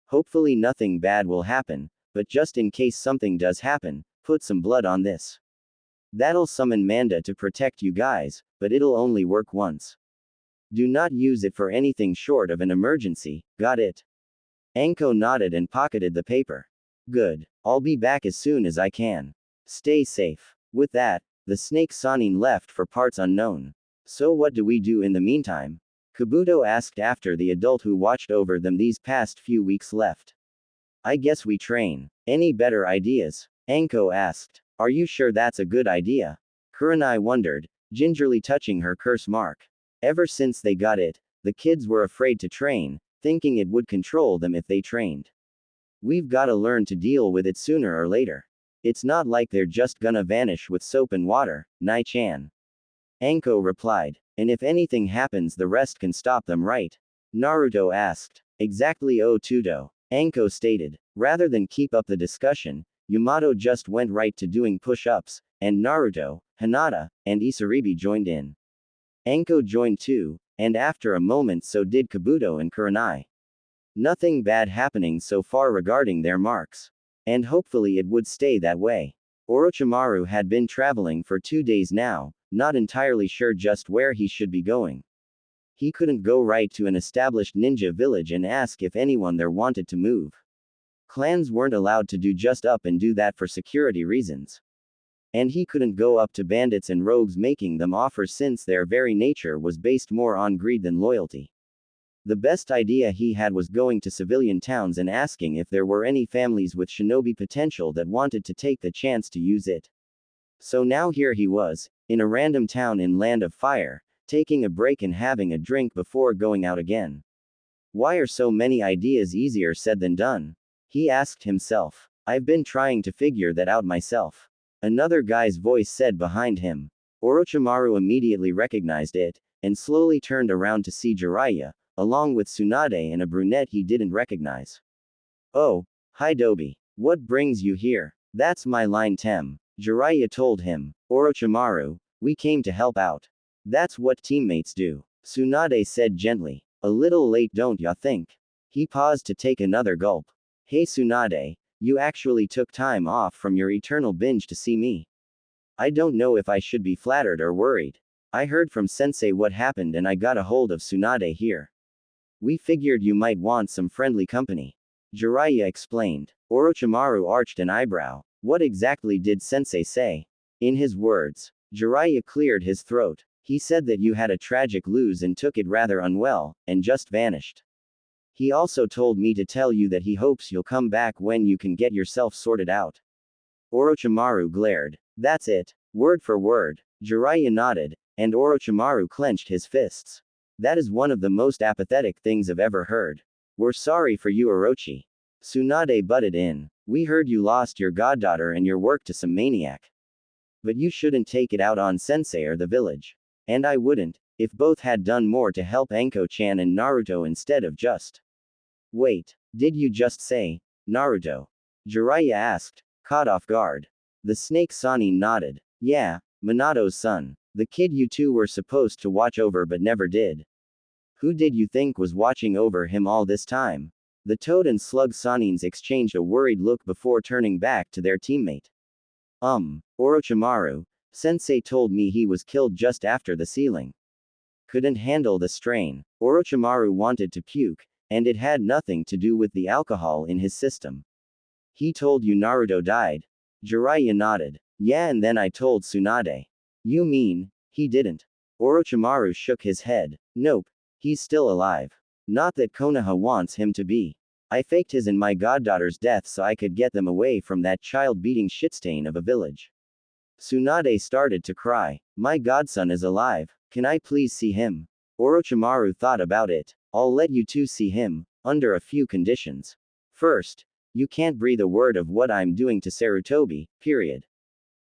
Hopefully nothing bad will happen, but just in case something does happen, put some blood on this. That'll summon Manda to protect you guys, but it'll only work once. Do not use it for anything short of an emergency, got it? Anko nodded and pocketed the paper. Good. I'll be back as soon as I can. Stay safe. With that, the snake Sanin left for parts unknown. So what do we do in the meantime? Kabuto asked after the adult who watched over them these past few weeks left. I guess we train. Any better ideas? Anko asked. Are you sure that's a good idea? Kurenai wondered, gingerly touching her curse mark. Ever since they got it, the kids were afraid to train, thinking it would control them if they trained. We've gotta learn to deal with it sooner or later. It's not like they're just gonna vanish with soap and water, Nai-chan. Anko replied. And if anything happens, the rest can stop them, right? Naruto asked. Exactly, Tudo. Anko stated. Rather than keep up the discussion, Yamato just went right to doing push-ups, and Naruto, Hinata, and Isaribi joined in. Anko joined too, and after a moment so did Kabuto and Kurenai. Nothing bad happening so far regarding their marks. And hopefully it would stay that way. Orochimaru had been traveling for 2 days now, not entirely sure just where he should be going. He couldn't go right to an established ninja village and ask if anyone there wanted to move. Clans weren't allowed to do just up and do that for security reasons. And he couldn't go up to bandits and rogues making them offers since their very nature was based more on greed than loyalty. The best idea he had was going to civilian towns and asking if there were any families with shinobi potential that wanted to take the chance to use it. So now here he was, in a random town in Land of Fire, taking a break and having a drink before going out again. Why are so many ideas easier said than done? He asked himself. I've been trying to figure that out myself. Another guy's voice said behind him. Orochimaru immediately recognized it, and slowly turned around to see Jiraiya, along with Tsunade and a brunette he didn't recognize. Oh, hi Dobi. What brings you here? That's my line Tem. Jiraiya told him. Orochimaru, we came to help out. That's what teammates do. Tsunade said gently. A little late don't ya think? He paused to take another gulp. Hey Tsunade, you actually took time off from your eternal binge to see me. I don't know if I should be flattered or worried. I heard from sensei what happened and I got a hold of Tsunade here. We figured you might want some friendly company. Jiraiya explained. Orochimaru arched an eyebrow. What exactly did sensei say? In his words, Jiraiya cleared his throat. He said that you had a tragic lose and took it rather unwell, and just vanished. He also told me to tell you that he hopes you'll come back when you can get yourself sorted out. Orochimaru glared. That's it. Word for word. Jiraiya nodded, and Orochimaru clenched his fists. That is one of the most apathetic things I've ever heard. We're sorry for you, Orochi. Tsunade butted in. We heard you lost your goddaughter and your work to some maniac. But you shouldn't take it out on sensei or the village. And I wouldn't, if both had done more to help Enko-chan and Naruto instead of just. Wait, did you just say, Naruto? Jiraiya asked, caught off guard. The snake Sannin nodded. Yeah, Minato's son. The kid you two were supposed to watch over but never did. Who did you think was watching over him all this time? The toad and slug Sannins exchanged a worried look before turning back to their teammate. Orochimaru, sensei told me he was killed just after the sealing. Couldn't handle the strain. Orochimaru wanted to puke, and it had nothing to do with the alcohol in his system. He told you Naruto died? Jiraiya nodded. Yeah, and then I told Tsunade. You mean, he didn't? Orochimaru shook his head. Nope, he's still alive. Not that Konoha wants him to be. I faked his and my goddaughter's death so I could get them away from that child-beating shitstain of a village. Tsunade started to cry. My godson is alive. Can I please see him? Orochimaru thought about it. I'll let you two see him, under a few conditions. First, you can't breathe a word of what I'm doing to Sarutobi, period.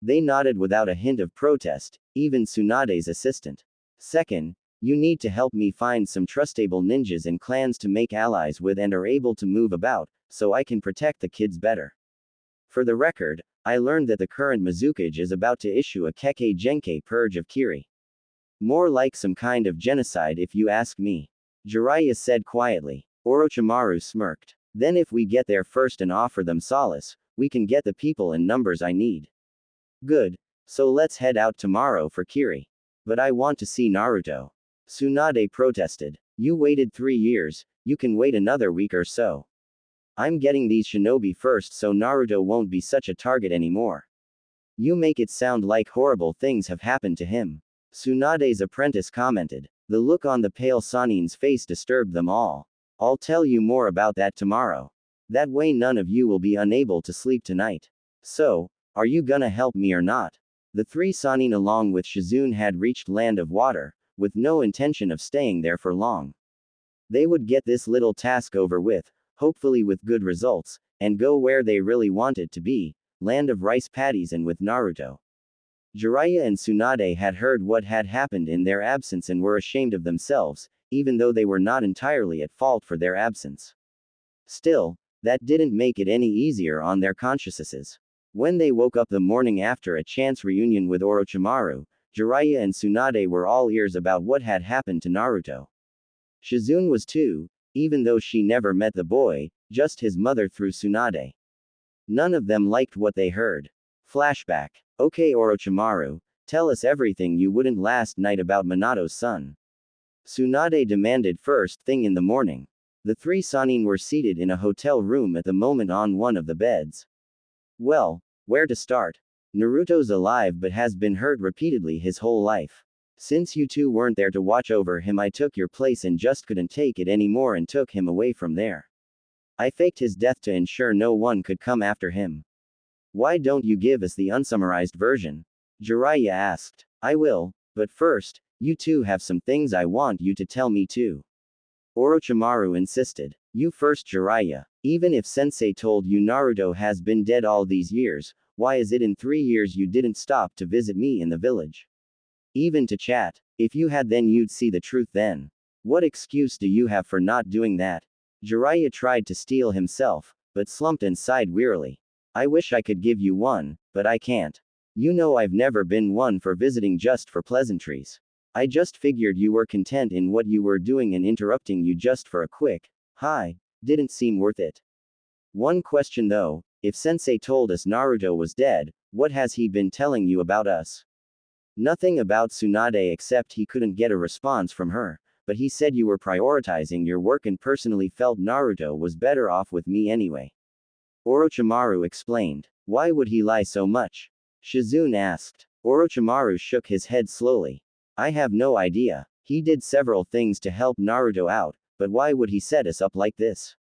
They nodded without a hint of protest, even Tsunade's assistant. Second, you need to help me find some trustable ninjas and clans to make allies with and are able to move about, so I can protect the kids better. For the record, I learned that the current Mizukage is about to issue a Kekkei Genkei purge of Kiri. More like some kind of genocide if you ask me. Jiraiya said quietly. Orochimaru smirked. Then if we get there first and offer them solace, we can get the people and numbers I need. Good. So let's head out tomorrow for Kiri. But I want to see Naruto. Tsunade protested. You waited 3 years, you can wait another week or so. I'm getting these shinobi first so Naruto won't be such a target anymore. You make it sound like horrible things have happened to him. Tsunade's apprentice commented. The look on the pale Sannin's face disturbed them all. I'll tell you more about that tomorrow. That way none of you will be unable to sleep tonight. So, are you gonna help me or not? The 3 Sannin along with Shizune had reached Land of Water, with no intention of staying there for long. They would get this little task over with, hopefully with good results, and go where they really wanted to be, Land of Rice Paddies and with Naruto. Jiraiya and Tsunade had heard what had happened in their absence and were ashamed of themselves, even though they were not entirely at fault for their absence. Still, that didn't make it any easier on their consciences. When they woke up the morning after a chance reunion with Orochimaru, Jiraiya and Tsunade were all ears about what had happened to Naruto. Shizune was too, even though she never met the boy, just his mother through Tsunade. None of them liked what they heard. Flashback. Okay, Orochimaru, tell us everything you wouldn't last night about Minato's son. Tsunade demanded first thing in the morning. The 3 Sannin were seated in a hotel room at the moment on one of the beds. Well, where to start? Naruto's alive but has been hurt repeatedly his whole life. Since you two weren't there to watch over him, I took your place and just couldn't take it anymore and took him away from there. I faked his death to ensure no one could come after him. Why don't you give us the unsummarized version? Jiraiya asked. I will, but first, you two have some things I want you to tell me too. Orochimaru insisted. You first, Jiraiya. Even if sensei told you Naruto has been dead all these years, why is it in 3 years you didn't stop to visit me in the village? Even to chat. If you had, then you'd see the truth then. What excuse do you have for not doing that? Jiraiya tried to steel himself, but slumped and sighed wearily. I wish I could give you one, but I can't. You know I've never been one for visiting just for pleasantries. I just figured you were content in what you were doing and interrupting you just for a quick hi didn't seem worth it. One question though, if sensei told us Naruto was dead, what has he been telling you about us? Nothing about Tsunade except he couldn't get a response from her, but he said you were prioritizing your work and personally felt Naruto was better off with me anyway. Orochimaru explained. Why would he lie so much? Shizune asked. Orochimaru shook his head slowly. I have no idea. He did several things to help Naruto out, but why would he set us up like this?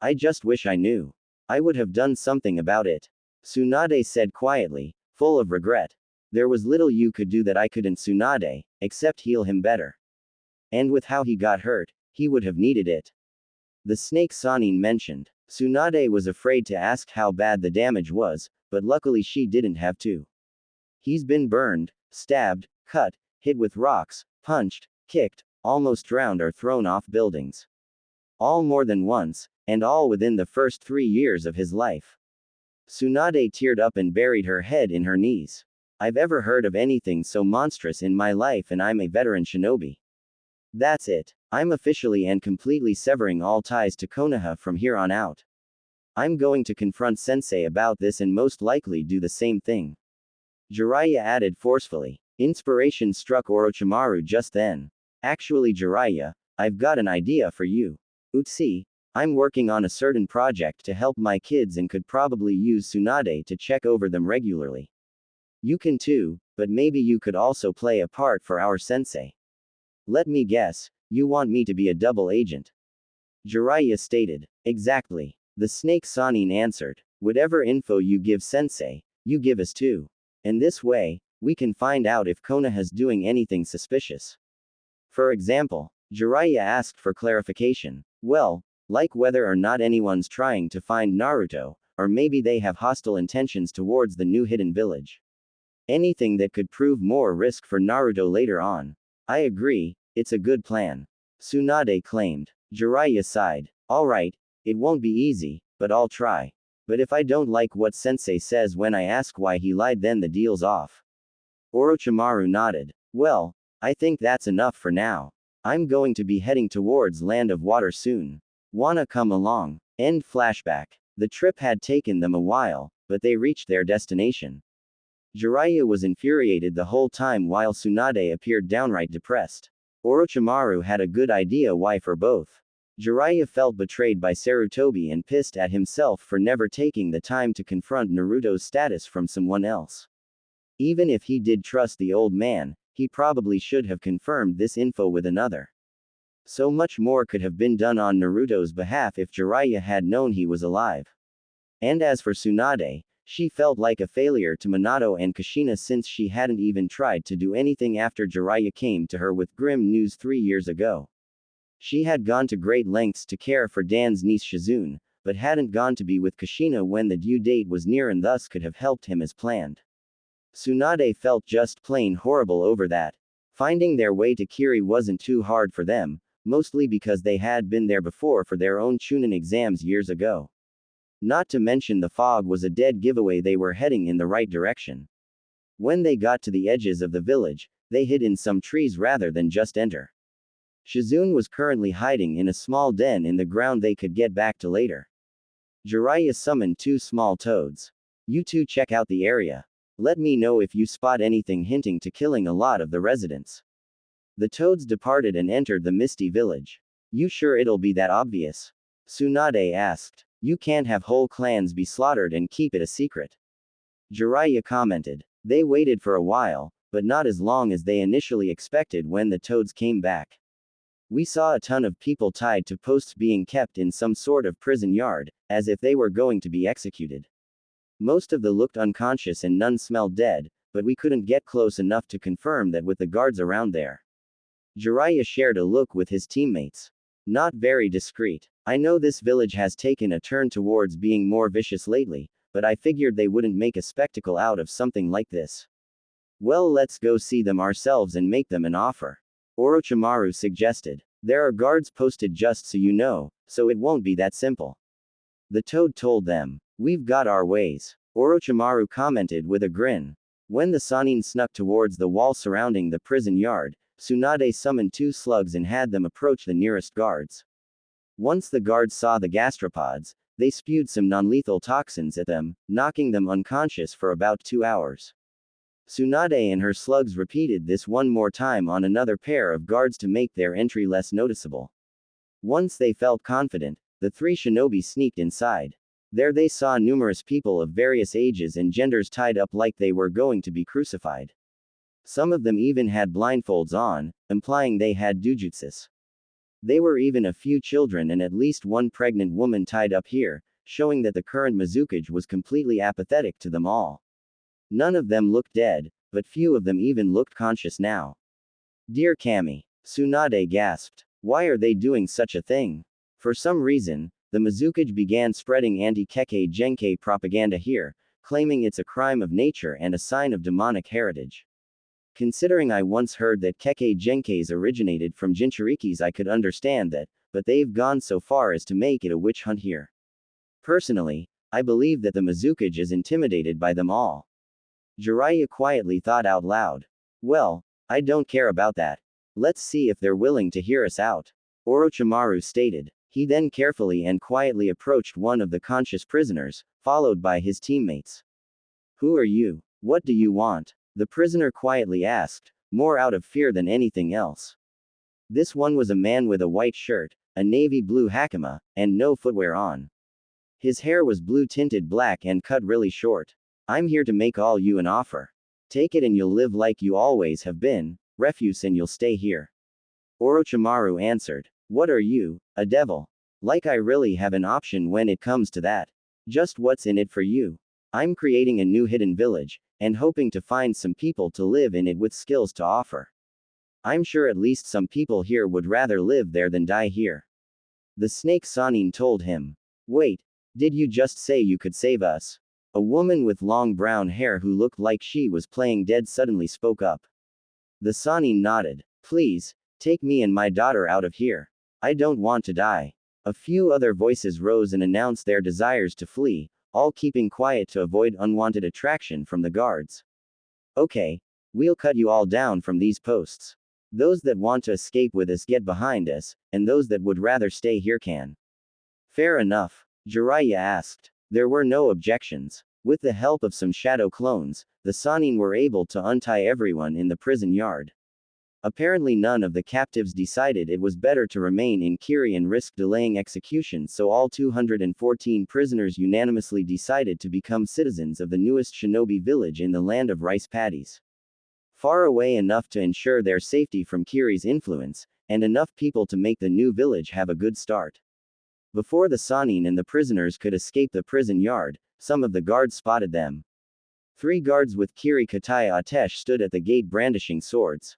I just wish I knew. I would have done something about it. Tsunade said quietly, full of regret. There was little you could do that I couldn't, Tsunade, except heal him better. And with how he got hurt, he would have needed it. The snake Sanin mentioned. Tsunade was afraid to ask how bad the damage was, but luckily she didn't have to. He's been burned, stabbed, cut, hit with rocks, punched, kicked, almost drowned or thrown off buildings. All more than once, and all within the first 3 years of his life. Tsunade teared up and buried her head in her knees. I've ever heard of anything so monstrous in my life, and I'm a veteran shinobi. That's it. I'm officially and completely severing all ties to Konoha from here on out. I'm going to confront Sensei about this and most likely do the same thing. Jiraiya added forcefully. Inspiration struck Orochimaru just then. Actually, Jiraiya, I've got an idea for you. Utsi, I'm working on a certain project to help my kids and could probably use Tsunade to check over them regularly. You can too, but maybe you could also play a part for our sensei. Let me guess, you want me to be a double agent? Jiraiya stated. Exactly. The snake Sanin answered. Whatever info you give sensei, you give us too. And this way, we can find out if Konoha's doing anything suspicious. For example, Jiraiya asked for clarification. Well, like whether or not anyone's trying to find Naruto, or maybe they have hostile intentions towards the new hidden village. Anything that could prove more risk for Naruto later on. I agree, it's a good plan. Tsunade claimed. Jiraiya sighed. Alright, it won't be easy, but I'll try. But if I don't like what sensei says when I ask why he lied, then the deal's off. Orochimaru nodded. Well, I think that's enough for now. I'm going to be heading towards Land of Water soon. Wanna come along? End flashback. The trip had taken them a while, but they reached their destination. Jiraiya was infuriated the whole time while Tsunade appeared downright depressed. Orochimaru had a good idea why for both. Jiraiya felt betrayed by Sarutobi and pissed at himself for never taking the time to confront Naruto's status from someone else. Even if he did trust the old man, he probably should have confirmed this info with another. So much more could have been done on Naruto's behalf if Jiraiya had known he was alive. And as for Tsunade, she felt like a failure to Minato and Kushina since she hadn't even tried to do anything after Jiraiya came to her with grim news 3 years ago. She had gone to great lengths to care for Dan's niece Shizune, but hadn't gone to be with Kushina when the due date was near and thus could have helped him as planned. Tsunade felt just plain horrible over that. Finding their way to Kiri wasn't too hard for them, mostly because they had been there before for their own Chunin exams years ago. Not to mention the fog was a dead giveaway they were heading in the right direction. When they got to the edges of the village, they hid in some trees rather than just enter. Shizune was currently hiding in a small den in the ground they could get back to later. Jiraiya summoned 2 small toads. You two check out the area. Let me know if you spot anything hinting to killing a lot of the residents. The toads departed and entered the misty village. You sure it'll be that obvious? Tsunade asked. You can't have whole clans be slaughtered and keep it a secret. Jiraiya commented. They waited for a while, but not as long as they initially expected when the toads came back. We saw a ton of people tied to posts being kept in some sort of prison yard, as if they were going to be executed. Most of them looked unconscious and none smelled dead, but we couldn't get close enough to confirm that with the guards around there. Jiraiya shared a look with his teammates. Not very discreet. I know this village has taken a turn towards being more vicious lately, but I figured they wouldn't make a spectacle out of something like this. Well, let's go see them ourselves and make them an offer. Orochimaru suggested. There are guards posted just so you know, so it won't be that simple. The toad told them. We've got our ways. Orochimaru commented with a grin. When the Sannin snuck towards the wall surrounding the prison yard, Tsunade summoned 2 slugs and had them approach the nearest guards. Once the guards saw the gastropods, they spewed some non-lethal toxins at them, knocking them unconscious for about 2 hours. Tsunade and her slugs repeated this one more time on another pair of guards to make their entry less noticeable. Once they felt confident, the three shinobi sneaked inside. There they saw numerous people of various ages and genders tied up like they were going to be crucified. Some of them even had blindfolds on, implying they had dujutsus. There were even a few children and at least one pregnant woman tied up here, showing that the current Mizukage was completely apathetic to them all. None of them looked dead, but few of them even looked conscious now. Dear Kami, Tsunade gasped. Why are they doing such a thing? For some reason, the Mizukage began spreading anti-Kekkei Genkai propaganda here, claiming it's a crime of nature and a sign of demonic heritage. Considering I once heard that Kekkei Genkais originated from Jinchurikis, I could understand that, but they've gone so far as to make it a witch hunt here. Personally, I believe that the Mizukage is intimidated by them all. Jiraiya quietly thought out loud. Well, I don't care about that. Let's see if they're willing to hear us out. Orochimaru stated. He then carefully and quietly approached one of the conscious prisoners, followed by his teammates. Who are you? What do you want? The prisoner quietly asked, more out of fear than anything else. This one was a man with a white shirt, a navy blue hakama, and no footwear on. His hair was blue tinted black and cut really short. I'm here to make all you an offer. Take it and you'll live like you always have been, refuse and you'll stay here. Orochimaru answered. What are you, a devil? Like I really have an option when it comes to that. Just what's in it for you? I'm creating a new hidden village, and hoping to find some people to live in it with skills to offer. I'm sure at least some people here would rather live there than die here. The snake Sanin told him. Wait, did you just say you could save us? A woman with long brown hair who looked like she was playing dead suddenly spoke up. The Sanin nodded. Please, take me and my daughter out of here. I don't want to die. A few other voices rose and announced their desires to flee, all keeping quiet to avoid unwanted attraction from the guards. Okay, we'll cut you all down from these posts. Those that want to escape with us get behind us, and those that would rather stay here can. Fair enough, Jiraiya asked. There were no objections. With the help of some shadow clones, the Sanin were able to untie everyone in the prison yard. Apparently none of the captives decided it was better to remain in Kiri and risk delaying execution, so all 214 prisoners unanimously decided to become citizens of the newest shinobi village in the land of rice paddies. Far away enough to ensure their safety from Kiri's influence, and enough people to make the new village have a good start. Before the Sanin and the prisoners could escape the prison yard, some of the guards spotted them. 3 guards with Kiri Kataya Atesh stood at the gate brandishing swords.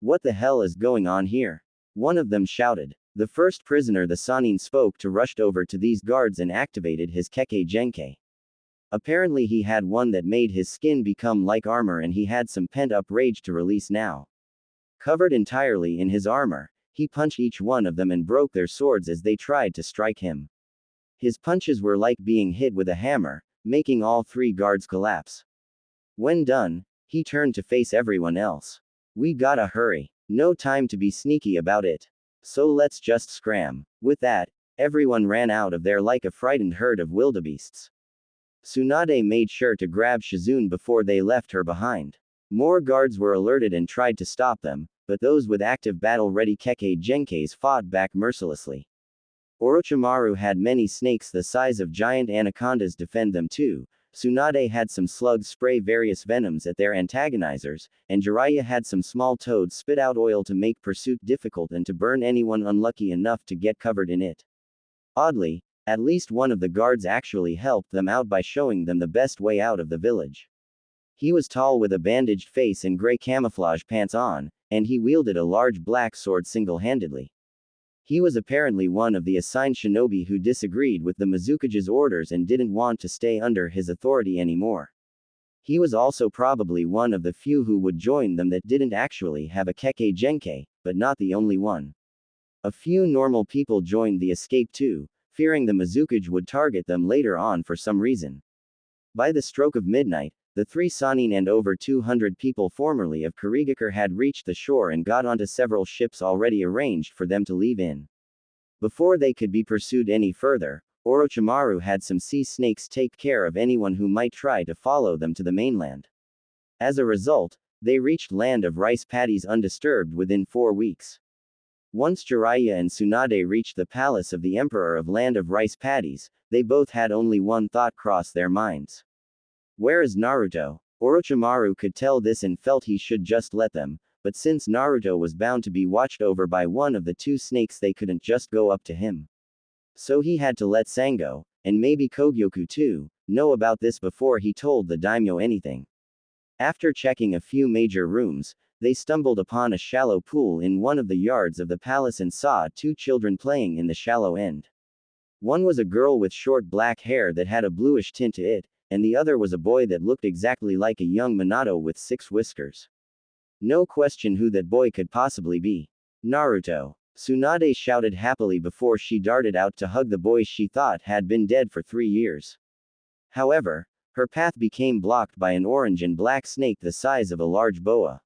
What the hell is going on here? One of them shouted. The first prisoner the Sanin spoke to rushed over to these guards and activated his Kekkei Genkai. Apparently he had one that made his skin become like armor and he had some pent-up rage to release now. Covered entirely in his armor, he punched each one of them and broke their swords as they tried to strike him. His punches were like being hit with a hammer, making all 3 guards collapse. When done, he turned to face everyone else. We gotta hurry. No time to be sneaky about it. So let's just scram. With that, everyone ran out of there like a frightened herd of wildebeests. Tsunade made sure to grab Shizune before they left her behind. More guards were alerted and tried to stop them, but those with active battle-ready Kekkei Genkais fought back mercilessly. Orochimaru had many snakes the size of giant anacondas defend them too. Tsunade had some slugs spray various venoms at their antagonizers, and Jiraiya had some small toads spit out oil to make pursuit difficult and to burn anyone unlucky enough to get covered in it. Oddly, at least one of the guards actually helped them out by showing them the best way out of the village. He was tall with a bandaged face and gray camouflage pants on, and he wielded a large black sword single-handedly. He was apparently one of the assigned shinobi who disagreed with the Mizukage's orders and didn't want to stay under his authority anymore. He was also probably one of the few who would join them that didn't actually have a Kekkei Genkai, but not the only one. A few normal people joined the escape too, fearing the Mizukage would target them later on for some reason. By the stroke of midnight, the 3 Sanin and over 200 people formerly of Kirigakure had reached the shore and got onto several ships already arranged for them to leave in. Before they could be pursued any further, Orochimaru had some sea snakes take care of anyone who might try to follow them to the mainland. As a result, they reached land of rice paddies undisturbed within 4 weeks. Once Jiraiya and Tsunade reached the palace of the Emperor of Land of Rice Paddies, they both had only one thought cross their minds. Where is Naruto? Orochimaru could tell this and felt he should just let them, but since Naruto was bound to be watched over by one of the two snakes, they couldn't just go up to him. So he had to let Sango, and maybe Kogyoku too, know about this before he told the daimyo anything. After checking a few major rooms, they stumbled upon a shallow pool in one of the yards of the palace and saw 2 children playing in the shallow end. One was a girl with short black hair that had a bluish tint to it, and the other was a boy that looked exactly like a young Minato with 6 whiskers. No question who that boy could possibly be. Naruto. Tsunade shouted happily before she darted out to hug the boy she thought had been dead for 3 years. However, her path became blocked by an orange and black snake the size of a large boa.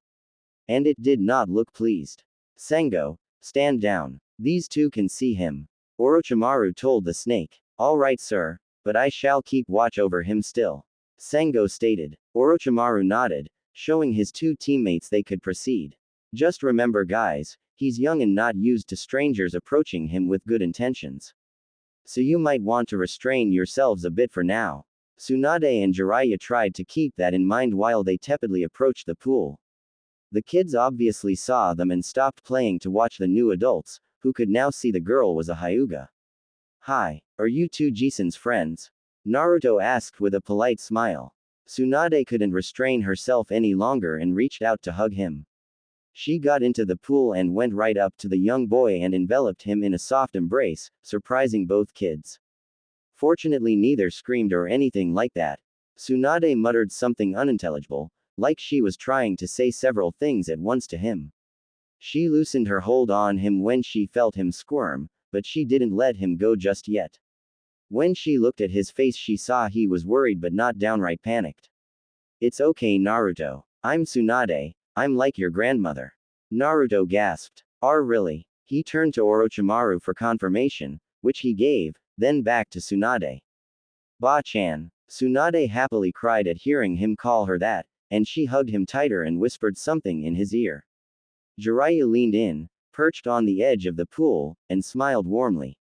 And it did not look pleased. Sango, stand down. These two can see him. Orochimaru told the snake. All right, sir, but I shall keep watch over him still. Sango stated. Orochimaru nodded, showing his 2 teammates they could proceed. Just remember, guys, he's young and not used to strangers approaching him with good intentions. So you might want to restrain yourselves a bit for now. Tsunade and Jiraiya tried to keep that in mind while they tepidly approached the pool. The kids obviously saw them and stopped playing to watch the new adults, who could now see the girl was a Hyuga. Hi, are you two Jisun's friends? Naruto asked with a polite smile. Tsunade couldn't restrain herself any longer and reached out to hug him. She got into the pool and went right up to the young boy and enveloped him in a soft embrace, surprising both kids. Fortunately, neither screamed or anything like that. Tsunade muttered something unintelligible, like she was trying to say several things at once to him. She loosened her hold on him when she felt him squirm, but she didn't let him go just yet. When she looked at his face, she saw he was worried but not downright panicked. It's okay, Naruto. I'm Tsunade, I'm like your grandmother. Naruto gasped. Really? He turned to Orochimaru for confirmation, which he gave, then back to Tsunade. Ba-chan. Tsunade happily cried at hearing him call her that, and she hugged him tighter and whispered something in his ear. Jiraiya leaned in, perched on the edge of the pool, and smiled warmly.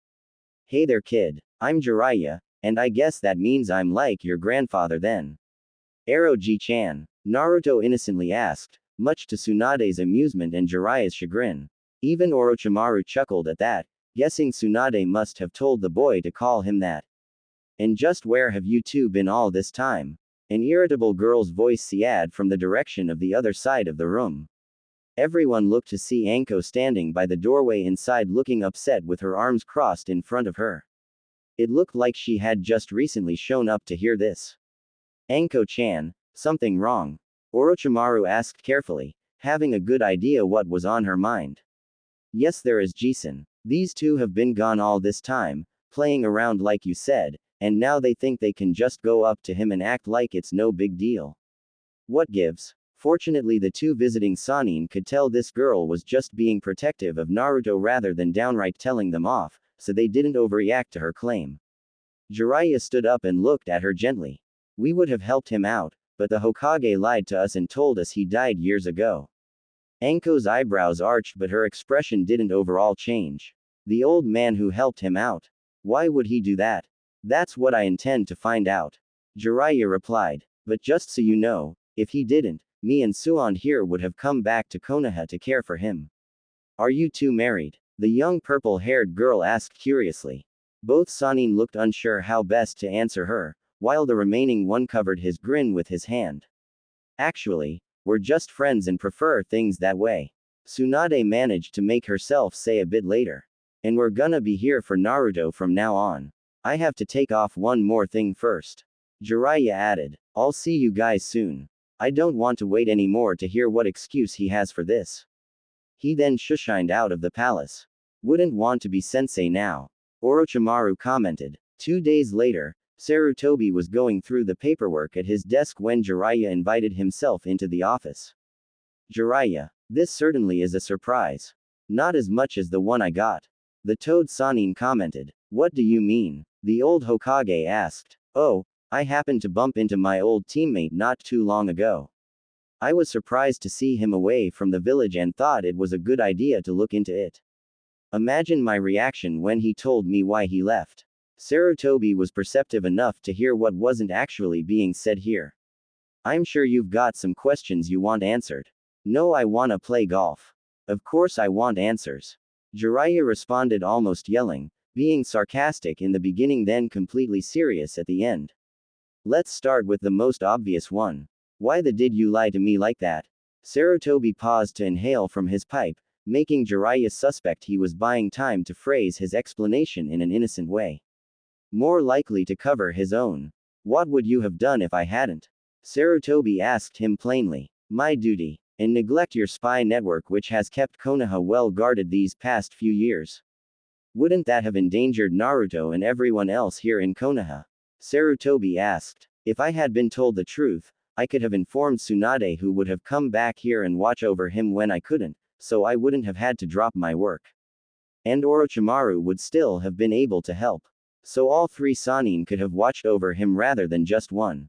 Hey there, kid. I'm Jiraiya, and I guess that means I'm like your grandfather then. Orochi-chan. Naruto innocently asked, much to Tsunade's amusement and Jiraiya's chagrin. Even Orochimaru chuckled at that, guessing Tsunade must have told the boy to call him that. And just where have you two been all this time? An irritable girl's voice said from the direction of the other side of the room. Everyone looked to see Anko standing by the doorway inside, looking upset with her arms crossed in front of her. It looked like she had just recently shown up to hear this. Anko-chan, something wrong? Orochimaru asked carefully, having a good idea what was on her mind. Yes, there is Jisun. These two have been gone all this time, playing around like you said, and now they think they can just go up to him and act like it's no big deal. What gives? Fortunately, the 2 visiting Sannin could tell this girl was just being protective of Naruto rather than downright telling them off, so they didn't overreact to her claim. Jiraiya stood up and looked at her gently. We would have helped him out, but the Hokage lied to us and told us he died years ago. Anko's eyebrows arched, but her expression didn't overall change. The old man who helped him out. Why would he do that? That's what I intend to find out. Jiraiya replied. But just so you know, if he didn't, me and Suan here would have come back to Konoha to care for him. Are you two married? The young purple-haired girl asked curiously. Both Sannin looked unsure how best to answer her, while the remaining one covered his grin with his hand. Actually, we're just friends and prefer things that way. Tsunade managed to make herself say a bit later. And we're gonna be here for Naruto from now on. I have to take off one more thing first. Jiraiya added. I'll see you guys soon. I don't want to wait anymore to hear what excuse he has for this. He then shushined out of the palace. Wouldn't want to be sensei now. Orochimaru commented. 2 days later, Sarutobi was going through the paperwork at his desk when Jiraiya invited himself into the office. Jiraiya, this certainly is a surprise. Not as much as the one I got. The Toad Sannin commented. What do you mean? The old Hokage asked. Oh, I happened to bump into my old teammate not too long ago. I was surprised to see him away from the village and thought it was a good idea to look into it. Imagine my reaction when he told me why he left. Sarutobi was perceptive enough to hear what wasn't actually being said here. I'm sure you've got some questions you want answered. No, I wanna play golf. Of course I want answers. Jiraiya responded almost yelling, being sarcastic in the beginning then completely serious at the end. Let's start with the most obvious one. Why the did you lie to me like that? Sarutobi paused to inhale from his pipe, making Jiraiya suspect he was buying time to phrase his explanation in an innocent way. More likely to cover his own. What would you have done if I hadn't? Sarutobi asked him plainly. My duty. And neglect your spy network which has kept Konoha well guarded these past few years. Wouldn't that have endangered Naruto and everyone else here in Konoha? Sarutobi asked. If I had been told the truth, I could have informed Tsunade who would have come back here and watch over him when I couldn't, so I wouldn't have had to drop my work. And Orochimaru would still have been able to help. So all 3 Sannin could have watched over him rather than just one.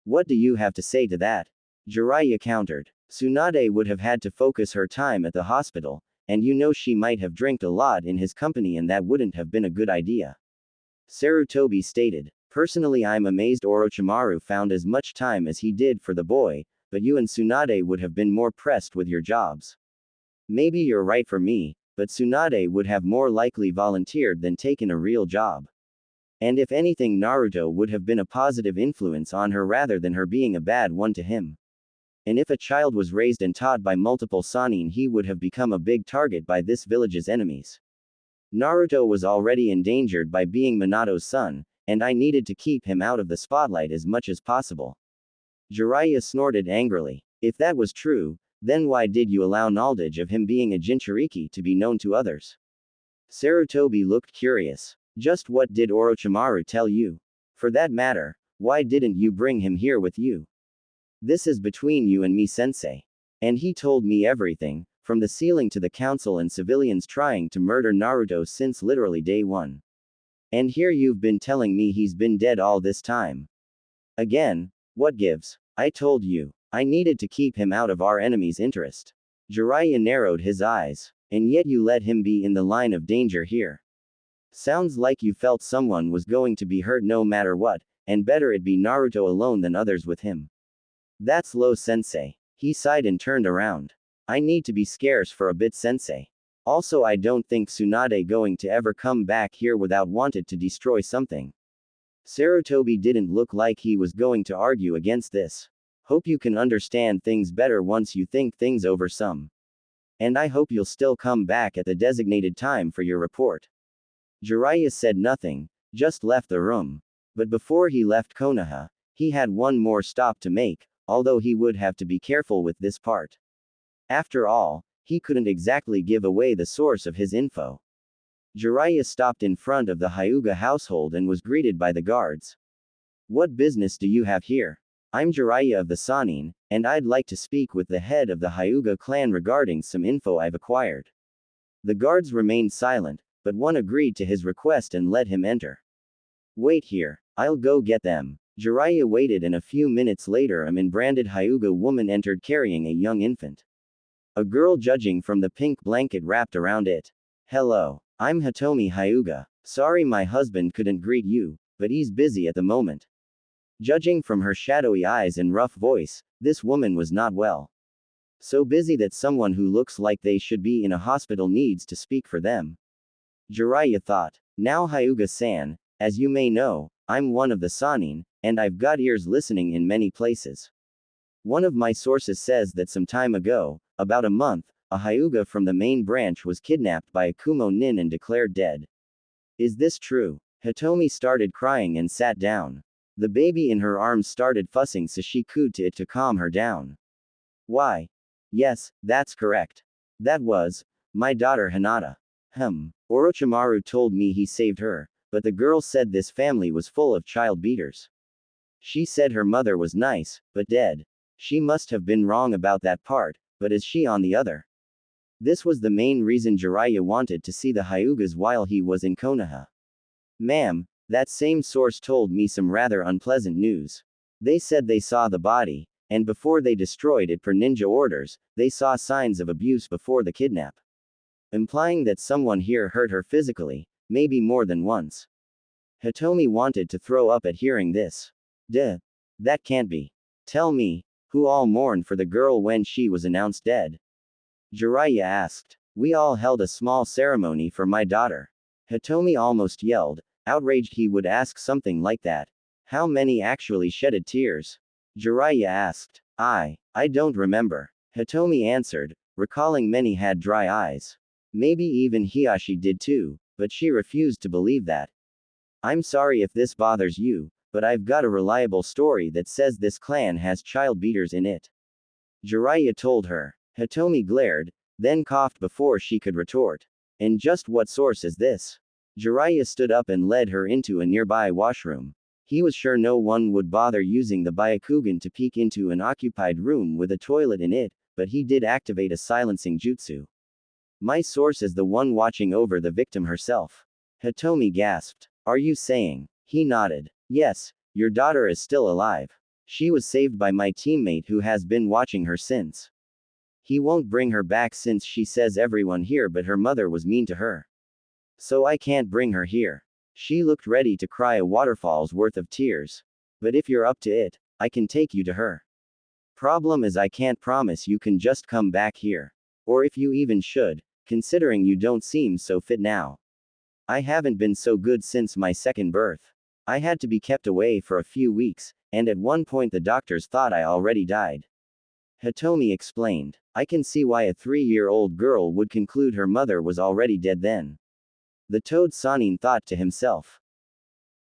What do you have to say to that? Jiraiya countered. Tsunade would have had to focus her time at the hospital, and you know she might have drank a lot in his company and that wouldn't have been a good idea. Sarutobi stated. Personally I'm amazed Orochimaru found as much time as he did for the boy, but you and Tsunade would have been more pressed with your jobs. Maybe you're right for me, but Tsunade would have more likely volunteered than taken a real job. And if anything Naruto would have been a positive influence on her rather than her being a bad one to him. And if a child was raised and taught by multiple Sannin he would have become a big target by this village's enemies. Naruto was already endangered by being Minato's son, and I needed to keep him out of the spotlight as much as possible. Jiraiya snorted angrily. If that was true, then why did you allow knowledge of him being a Jinchuriki to be known to others? Sarutobi looked curious. Just what did Orochimaru tell you? For that matter, why didn't you bring him here with you? This is between you and me sensei. And he told me everything, from the ceiling to the council and civilians trying to murder Naruto since literally day one. And here you've been telling me he's been dead all this time. Again, what gives? I told you. I needed to keep him out of our enemy's interest. Jiraiya narrowed his eyes. And yet you let him be in the line of danger here. Sounds like you felt someone was going to be hurt no matter what, and better it be Naruto alone than others with him. That's low sensei. He sighed and turned around. I need to be scarce for a bit sensei. Also I don't think Tsunade going to ever come back here without wanted to destroy something. Sarutobi didn't look like he was going to argue against this. Hope you can understand things better once you think things over some. And I hope you'll still come back at the designated time for your report. Jiraiya said nothing, just left the room. But before he left Konoha, he had one more stop to make, although he would have to be careful with this part. After all, he couldn't exactly give away the source of his info. Jiraiya stopped in front of the Hyuga household and was greeted by the guards. What business do you have here? I'm Jiraiya of the Sannin, and I'd like to speak with the head of the Hyuga clan regarding some info I've acquired. The guards remained silent, but one agreed to his request and let him enter. Wait here, I'll go get them. Jiraiya waited and a few minutes later a branded Hyuga woman entered carrying a young infant. A girl judging from the pink blanket wrapped around it. Hello, I'm Hitomi Hyuga. Sorry my husband couldn't greet you, but he's busy at the moment. Judging from her shadowy eyes and rough voice, this woman was not well. So busy that someone who looks like they should be in a hospital needs to speak for them. Jiraiya thought. Now Hyuga-san, as you may know, I'm one of the Sannin, and I've got ears listening in many places. One of my sources says that some time ago, about a month, a Hyuga from the main branch was kidnapped by a Kumo nin and declared dead. Is this true? Hitomi started crying and sat down. The baby in her arms started fussing so she cooed to it to calm her down. Why? Yes, that's correct. That was my daughter Hinata. Orochimaru told me he saved her, but the girl said this family was full of child beaters. She said her mother was nice, but dead. She must have been wrong about that part, but is she on the other? This was the main reason Jiraiya wanted to see the Hyugas while he was in Konoha. Ma'am, that same source told me some rather unpleasant news. They said they saw the body, and before they destroyed it per ninja orders, they saw signs of abuse before the kidnap. Implying that someone here hurt her physically, maybe more than once. Hitomi wanted to throw up at hearing this. Duh. That can't be. Tell me, who all mourned for the girl when she was announced dead? Jiraiya asked. We all held a small ceremony for my daughter. Hitomi almost yelled, outraged he would ask something like that. How many actually shedded tears? Jiraiya asked. I don't remember. Hitomi answered, recalling many had dry eyes. Maybe even Hiashi did too, but she refused to believe that. I'm sorry if this bothers you, but I've got a reliable story that says this clan has child beaters in it. Jiraiya told her. Hitomi glared, then coughed before she could retort. And just what source is this? Jiraiya stood up and led her into a nearby washroom. He was sure no one would bother using the Byakugan to peek into an occupied room with a toilet in it, but he did activate a silencing jutsu. My source is the one watching over the victim herself. Hitomi gasped. Are you saying? He nodded. Yes, your daughter is still alive. She was saved by my teammate who has been watching her since. He won't bring her back since she says everyone here but her mother was mean to her. So I can't bring her here. She looked ready to cry a waterfall's worth of tears. But if you're up to it, I can take you to her. Problem is I can't promise you can just come back here. Or if you even should, considering you don't seem so fit now. I haven't been so good since my second birth. I had to be kept away for a few weeks, and at one point the doctors thought I already died. Hitomi explained. I can see why a 3-year-old girl would conclude her mother was already dead then. The Toad Sanin thought to himself.